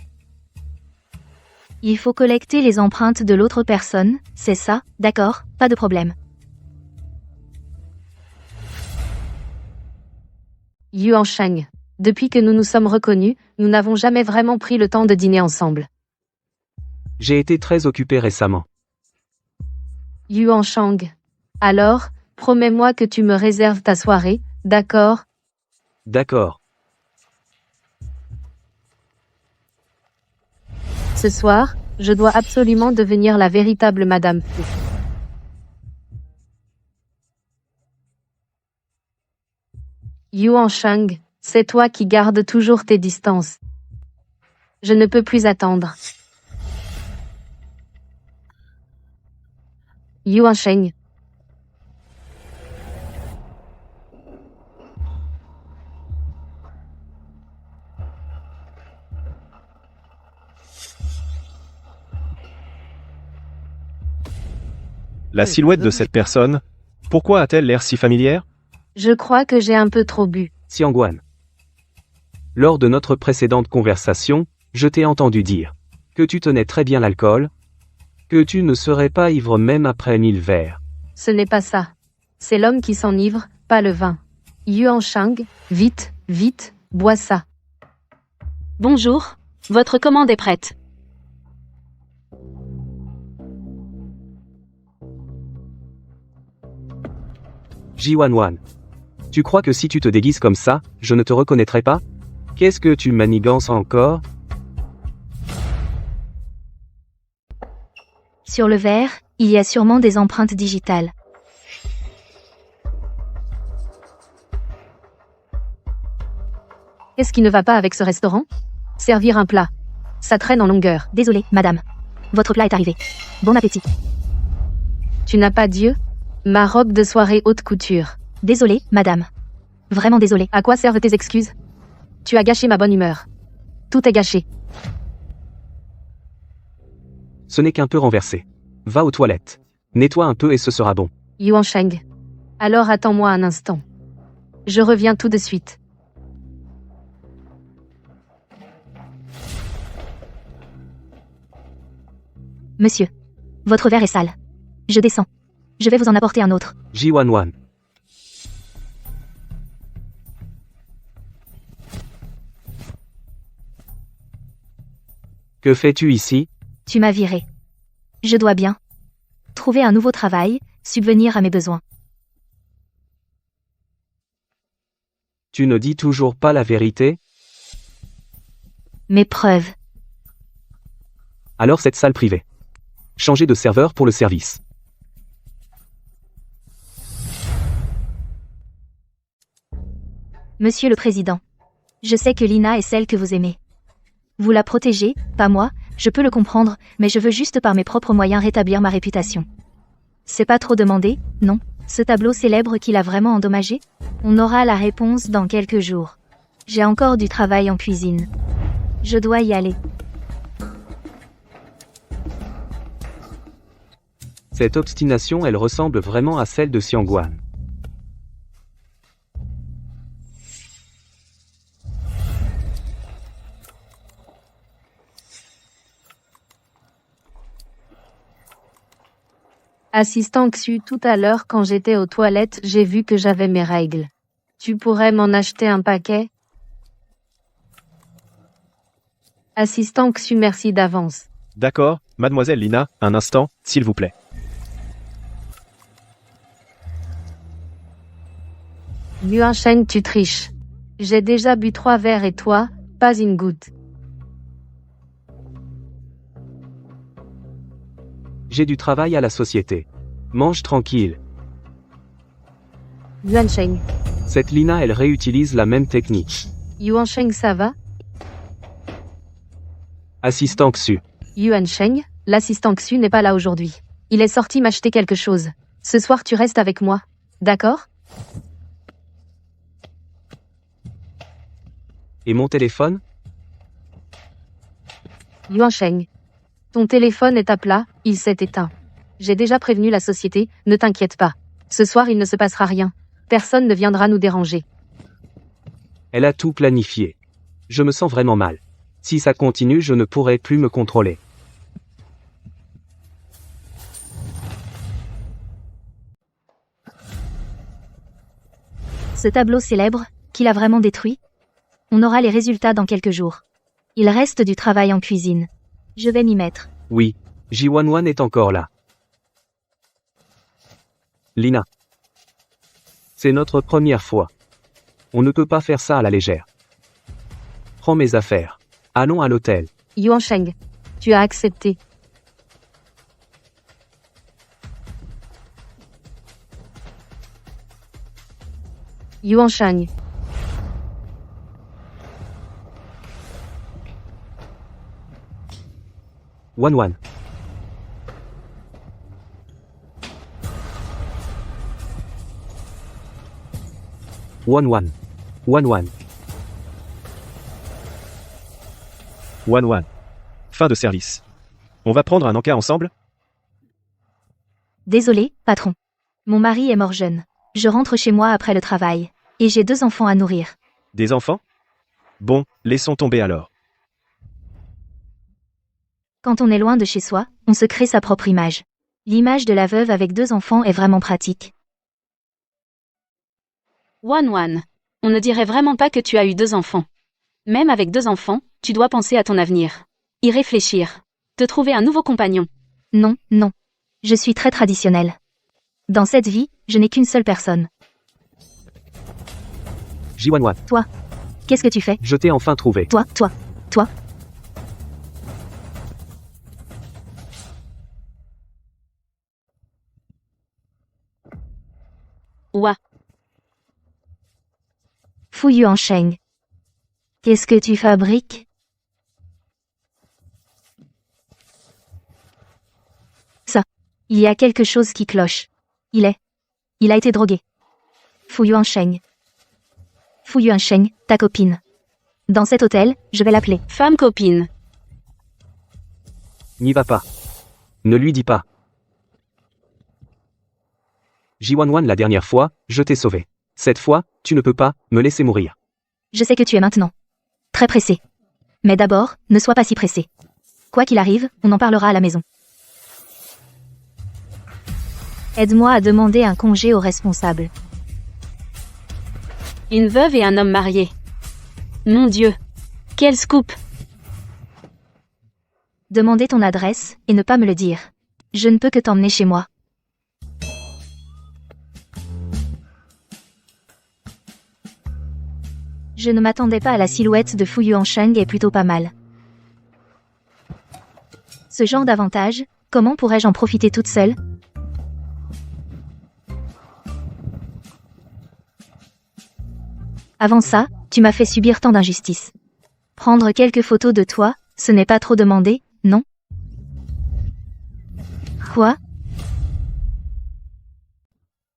Il faut collecter les empreintes de l'autre personne, c'est ça? D'accord, pas de problème. Yuan Sheng. Depuis que nous nous sommes reconnus, nous n'avons jamais vraiment pris le temps de dîner ensemble. J'ai été très occupé récemment. Yuan Sheng. Alors, promets-moi que tu me réserves ta soirée, d'accord? D'accord. Ce soir, je dois absolument devenir la véritable Madame Fu. Yuan Sheng, c'est toi qui gardes toujours tes distances. Je ne peux plus attendre. Yuan Sheng. La silhouette de cette personne, pourquoi a-t-elle l'air si familière? Je crois que j'ai un peu trop bu. Xiangguan. Lors de notre précédente conversation, je t'ai entendu dire que tu tenais très bien l'alcool, que tu ne serais pas ivre même après 1000 verres. Ce n'est pas ça. C'est l'homme qui s'enivre, pas le vin. Yuan Sheng, vite, vite, bois ça. Bonjour, votre commande est prête. Jiwanwan. Tu crois que si tu te déguises comme ça, je ne te reconnaîtrai pas? Qu'est-ce que tu manigances encore? Sur le verre, il y a sûrement des empreintes digitales. Qu'est-ce qui ne va pas avec ce restaurant? Servir un plat. Ça traîne en longueur. Désolé, madame. Votre plat est arrivé. Bon appétit. Tu n'as pas d'yeux? Ma robe de soirée haute couture. Désolé, madame. Vraiment désolé. À quoi servent tes excuses? Tu as gâché ma bonne humeur. Tout est gâché. Ce n'est qu'un peu renversé. Va aux toilettes. Nettoie un peu et ce sera bon. Yuan Sheng. Alors attends-moi un instant. Je reviens tout de suite. Monsieur. Votre verre est sale. Je descends. Je vais vous en apporter un autre. Jiwanwan. Que fais-tu ici? Tu m'as viré. Je dois bien trouver un nouveau travail, subvenir à mes besoins. Tu ne dis toujours pas la vérité? Mes preuves. Alors cette salle privée. Changer de serveur pour le service. Monsieur le Président. Je sais que Lina est celle que vous aimez. Vous la protégez, pas moi, je peux le comprendre, mais je veux juste par mes propres moyens rétablir ma réputation. C'est pas trop demandé, non? Ce tableau célèbre qui l'a vraiment endommagé? On aura la réponse dans quelques jours. J'ai encore du travail en cuisine. Je dois y aller. Cette obstination, elle ressemble vraiment à celle de Xiangguan. Assistant Xu, tout à l'heure quand j'étais aux toilettes, j'ai vu que j'avais mes règles. Tu pourrais m'en acheter un paquet? Assistant Xu, merci d'avance. D'accord, mademoiselle Lina, un instant, s'il vous plaît. Yuan Sheng, tu triches. J'ai déjà bu 3 verres et toi, pas une goutte. J'ai du travail à la société. Mange tranquille. Yuan Sheng. Cette Lina, elle réutilise la même technique. Yuan Sheng, ça va? Assistant Xu. Yuan Sheng, l'assistant Xu n'est pas là aujourd'hui. Il est sorti m'acheter quelque chose. Ce soir tu restes avec moi. D'accord? Et mon téléphone? Yuan Sheng. Ton téléphone est à plat, il s'est éteint. J'ai déjà prévenu la société, ne t'inquiète pas. Ce soir il ne se passera rien. Personne ne viendra nous déranger. Elle a tout planifié. Je me sens vraiment mal. Si ça continue, je ne pourrai plus me contrôler. Ce tableau célèbre, qui l'a vraiment détruit? On aura les résultats dans quelques jours. Il reste du travail en cuisine. Je vais m'y mettre. Oui, J11 est encore là. Lina. C'est notre première fois. On ne peut pas faire ça à la légère. Prends mes affaires. Allons à l'hôtel. Yuan Sheng, tu as accepté. Yuan Sheng, Wan. Wan. Wan. Fin de service. On va prendre un encas ensemble? Désolé, patron. Mon mari est mort jeune. Je rentre chez moi après le travail. Et j'ai 2 enfants à nourrir. Des enfants? Bon, laissons tomber alors. Quand on est loin de chez soi, on se crée sa propre image. L'image de la veuve avec 2 enfants est vraiment pratique. Wan, on ne dirait vraiment pas que tu as eu 2 enfants. Même avec 2 enfants, tu dois penser à ton avenir. Y réfléchir. Te trouver un nouveau compagnon. Non. Je suis très traditionnelle. Dans cette vie, je n'ai qu'une seule personne. J11. Toi. Qu'est-ce que tu fais? Je t'ai enfin trouvé. Toi. Ouah. Fu Yuansheng. Qu'est-ce que tu fabriques? Ça. Il y a quelque chose qui cloche. Il a été drogué. Fu Yuansheng, ta copine. Dans cet hôtel, je vais l'appeler. Femme copine. N'y va pas. Ne lui dis pas. J11 la dernière fois, je t'ai sauvé. Cette fois, tu ne peux pas me laisser mourir. Je sais que tu es maintenant très pressé. Mais d'abord, ne sois pas si pressé. Quoi qu'il arrive, on en parlera à la maison. Aide-moi à demander un congé au responsable. Une veuve et un homme mariés. Mon Dieu. Quel scoop. Demander ton adresse, et ne pas me le dire. Je ne peux que t'emmener chez moi. Je ne m'attendais pas à la silhouette de Fu Yuansheng est plutôt pas mal. Ce genre d'avantage, comment pourrais-je en profiter toute seule? Avant ça, tu m'as fait subir tant d'injustices. Prendre quelques photos de toi, ce n'est pas trop demandé, non? Quoi?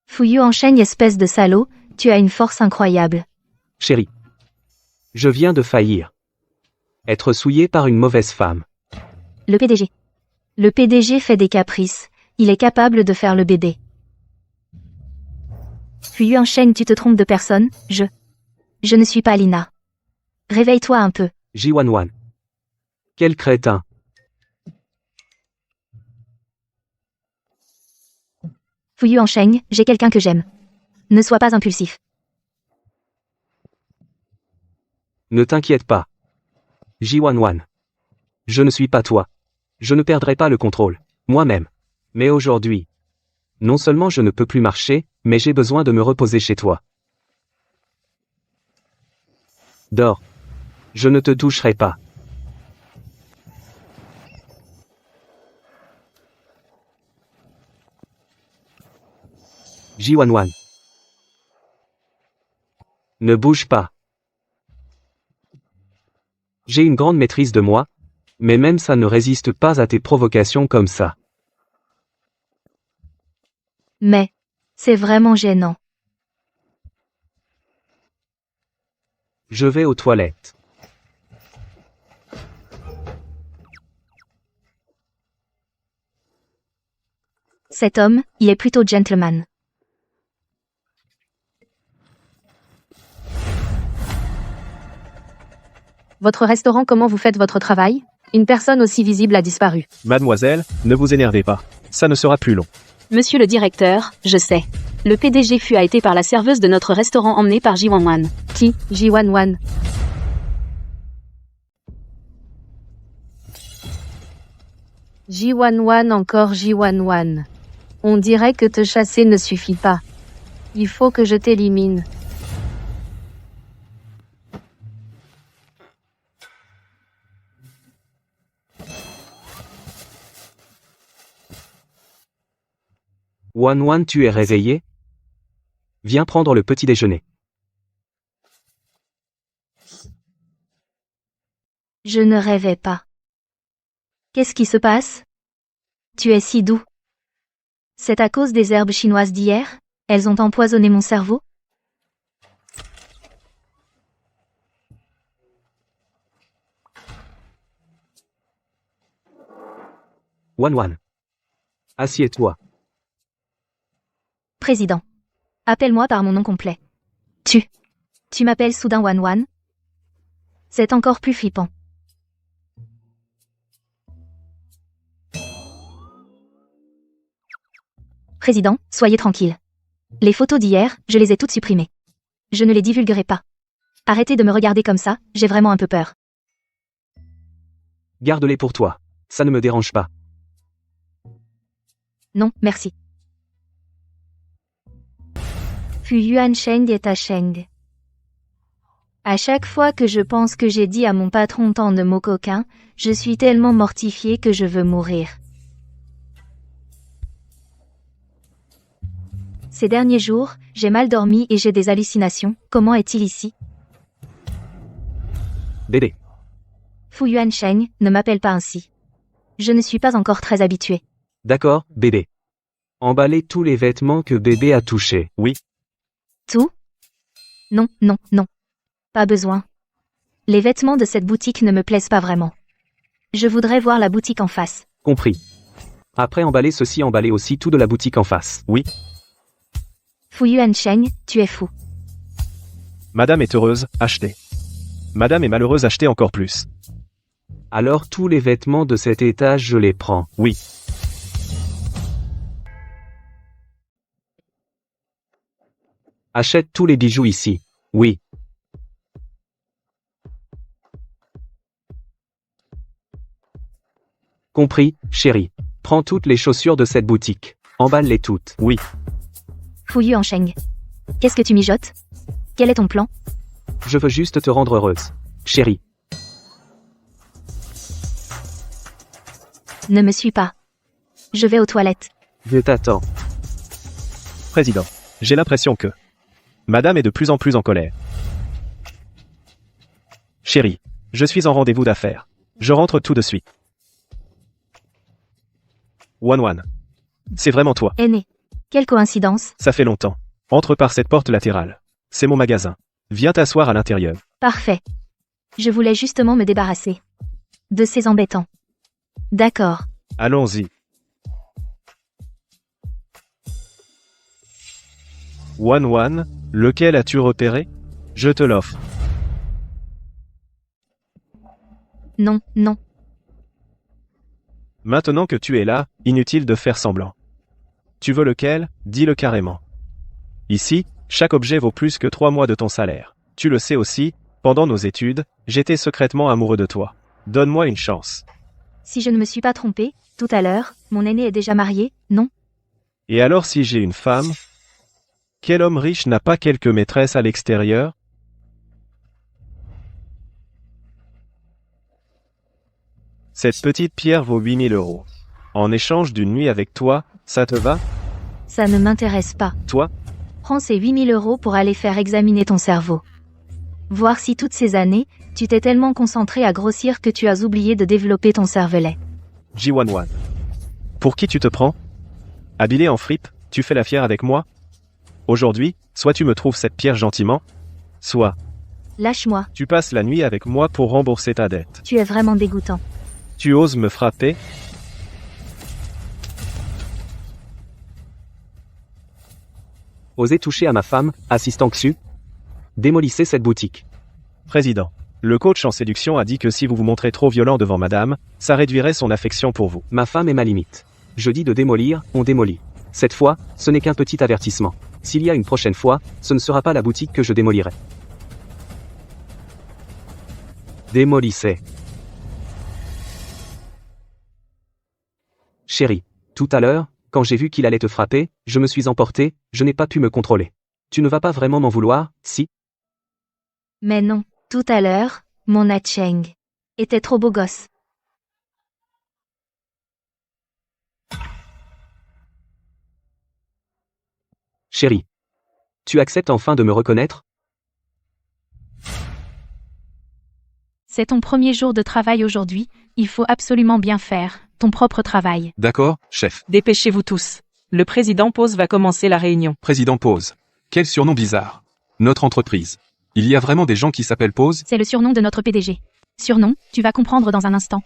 Fu Yuansheng, espèce de salaud, tu as une force incroyable. Chérie. Je viens de faillir. Être souillé par une mauvaise femme. Le PDG. Le PDG fait des caprices. Il est capable de faire le bébé. Fu Yuansheng, tu te trompes de personne, Je ne suis pas Lina. Réveille-toi un peu. J11. Quel crétin. Fu Yuansheng, j'ai quelqu'un que j'aime. Ne sois pas impulsif. Ne t'inquiète pas. J11. Je ne suis pas toi. Je ne perdrai pas le contrôle. Moi-même. Mais aujourd'hui. Non seulement je ne peux plus marcher, mais j'ai besoin de me reposer chez toi. Dors. Je ne te toucherai pas. J11. Ne bouge pas. J'ai une grande maîtrise de moi, mais même ça ne résiste pas à tes provocations comme ça. Mais, c'est vraiment gênant. Je vais aux toilettes. Cet homme, il est plutôt gentleman. Votre restaurant, comment vous faites votre travail? Une personne aussi visible a disparu. Mademoiselle, ne vous énervez pas. Ça ne sera plus long. Monsieur le directeur, je sais. Le PDG fut arrêté par la serveuse de notre restaurant emmenée par Jiwanwan. Qui? Jiwanwan. Jiwanwan, encore Jiwanwan. On dirait que te chasser ne suffit pas. Il faut que je t'élimine. Wan, tu es réveillé? Viens prendre le petit déjeuner. Je ne rêvais pas. Qu'est-ce qui se passe? Tu es si doux. C'est à cause des herbes chinoises d'hier? Elles ont empoisonné mon cerveau? Wan. Assieds-toi. Président. Appelle-moi par mon nom complet. Tu m'appelles soudain Wan. C'est encore plus flippant. Président, soyez tranquille. Les photos d'hier, je les ai toutes supprimées. Je ne les divulguerai pas. Arrêtez de me regarder comme ça, j'ai vraiment un peu peur. Garde-les pour toi. Ça ne me dérange pas. Non, merci. Fu Yuan Sheng est à Sheng. À chaque fois que je pense que j'ai dit à mon patron tant de mots coquins, je suis tellement mortifiée que je veux mourir. Ces derniers jours, j'ai mal dormi et j'ai des hallucinations. Comment est-il ici? Bébé. Fu Yuan Sheng, ne m'appelle pas ainsi. Je ne suis pas encore très habituée. D'accord, bébé. Emballez tous les vêtements que bébé a touchés. Oui. Tout? Non. Pas besoin. Les vêtements de cette boutique ne me plaisent pas vraiment. Je voudrais voir la boutique en face. Compris. Après emballer ceci, emballez aussi tout de la boutique en face. Oui. Fu Yuan Sheng, tu es fou. Madame est heureuse, achetez. Madame est malheureuse, achetez encore plus. Alors tous les vêtements de cet étage je les prends. Oui. Achète tous les bijoux ici. Oui. Compris, chérie. Prends toutes les chaussures de cette boutique. Emballe-les toutes. Oui. Fu Yuan Sheng. Qu'est-ce que tu mijotes? Quel est ton plan? Je veux juste te rendre heureuse. Chérie. Ne me suis pas. Je vais aux toilettes. Je t'attends. Président, j'ai l'impression que Madame est de plus en plus en colère. Chérie, je suis en rendez-vous d'affaires. Je rentre tout de suite. Wan. C'est vraiment toi. Aîné. Quelle coïncidence. Ça fait longtemps. Entre par cette porte latérale. C'est mon magasin. Viens t'asseoir à l'intérieur. Parfait. Je voulais justement me débarrasser de ces embêtants. D'accord. Allons-y. Wan, lequel as-tu repéré? Je te l'offre. Non. Maintenant que tu es là, inutile de faire semblant. Tu veux lequel? Dis-le carrément. Ici, chaque objet vaut plus que 3 mois de ton salaire. Tu le sais aussi, pendant nos études, j'étais secrètement amoureux de toi. Donne-moi une chance. Si je ne me suis pas trompée, tout à l'heure, mon aîné est déjà marié, non? Et alors si j'ai une femme? Quel homme riche n'a pas quelques maîtresses à l'extérieur? Cette petite pierre vaut 8000 €. En échange d'une nuit avec toi, ça te va? Ça ne m'intéresse pas. Toi? Prends ces 8000 € pour aller faire examiner ton cerveau. Voir si toutes ces années, tu t'es tellement concentré à grossir que tu as oublié de développer ton cervelet. Jiwanwan. Pour qui tu te prends? Habillé en fripe, tu fais la fière avec moi? Aujourd'hui, soit tu me trouves cette pierre gentiment, soit Lâche-moi, tu passes la nuit avec moi pour rembourser ta dette. tu es vraiment dégoûtant. Tu oses me frapper? Osez toucher à ma femme, assistant Xu? Démolissez cette boutique. Président, Le coach en séduction a dit que si vous vous montrez trop violent devant madame, ça réduirait son affection pour vous. Ma femme est ma limite. Je dis de démolir, on démolit. Cette fois, ce n'est qu'un petit avertissement. S'il y a une prochaine fois, ce ne sera pas la boutique que je démolirai. Démolissez. Chérie, tout à l'heure, quand j'ai vu qu'il allait te frapper, je me suis emporté, je n'ai pas pu me contrôler. Tu ne vas pas vraiment m'en vouloir, si? Mais non, tout à l'heure, mon Cheng était trop beau gosse. Chérie. Tu acceptes enfin de me reconnaître? C'est ton premier jour de travail aujourd'hui, il faut absolument bien faire ton propre travail. D'accord, chef. Dépêchez-vous tous. Le président Pose va commencer la réunion. Président Pose. Quel surnom bizarre. Notre entreprise. Il y a vraiment des gens qui s'appellent Pose? C'est le surnom de notre PDG. Surnom, tu vas comprendre dans un instant.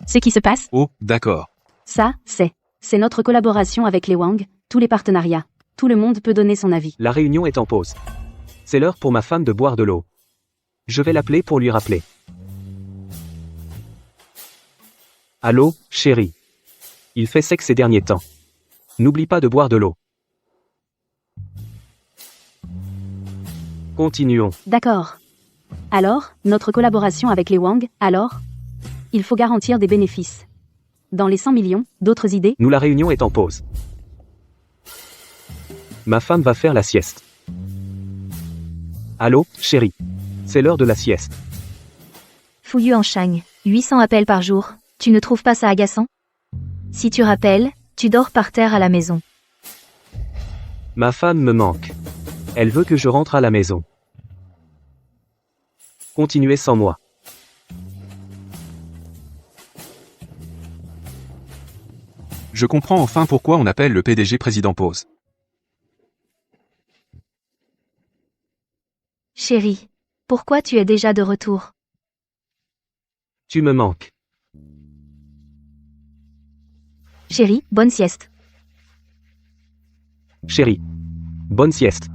Ce qui se passe, Oh, d'accord. Ça, c'est notre collaboration avec les Wang, tous les partenariats. Tout le monde peut donner son avis. La réunion est en pause. C'est l'heure pour ma femme de boire de l'eau. Je vais l'appeler pour lui rappeler. Allô, chérie. Il fait sec ces derniers temps. N'oublie pas de boire de l'eau. Continuons. D'accord. Alors, notre collaboration avec les Wang, alors? Il faut garantir des bénéfices. Dans les 100 millions, d'autres idées? La réunion est en pause. Ma femme va faire la sieste. Allô, chérie. C'est l'heure de la sieste. Fouillu en Shang, 800 appels par jour, tu ne trouves pas ça agaçant? Si tu rappelles, tu dors par terre à la maison. Ma femme me manque. Elle veut que je rentre à la maison. Continuez sans moi. Je comprends enfin pourquoi on appelle le PDG président Pose. Chérie, pourquoi tu es déjà de retour? Tu me manques. Chérie, bonne sieste. Chérie. Bonne sieste.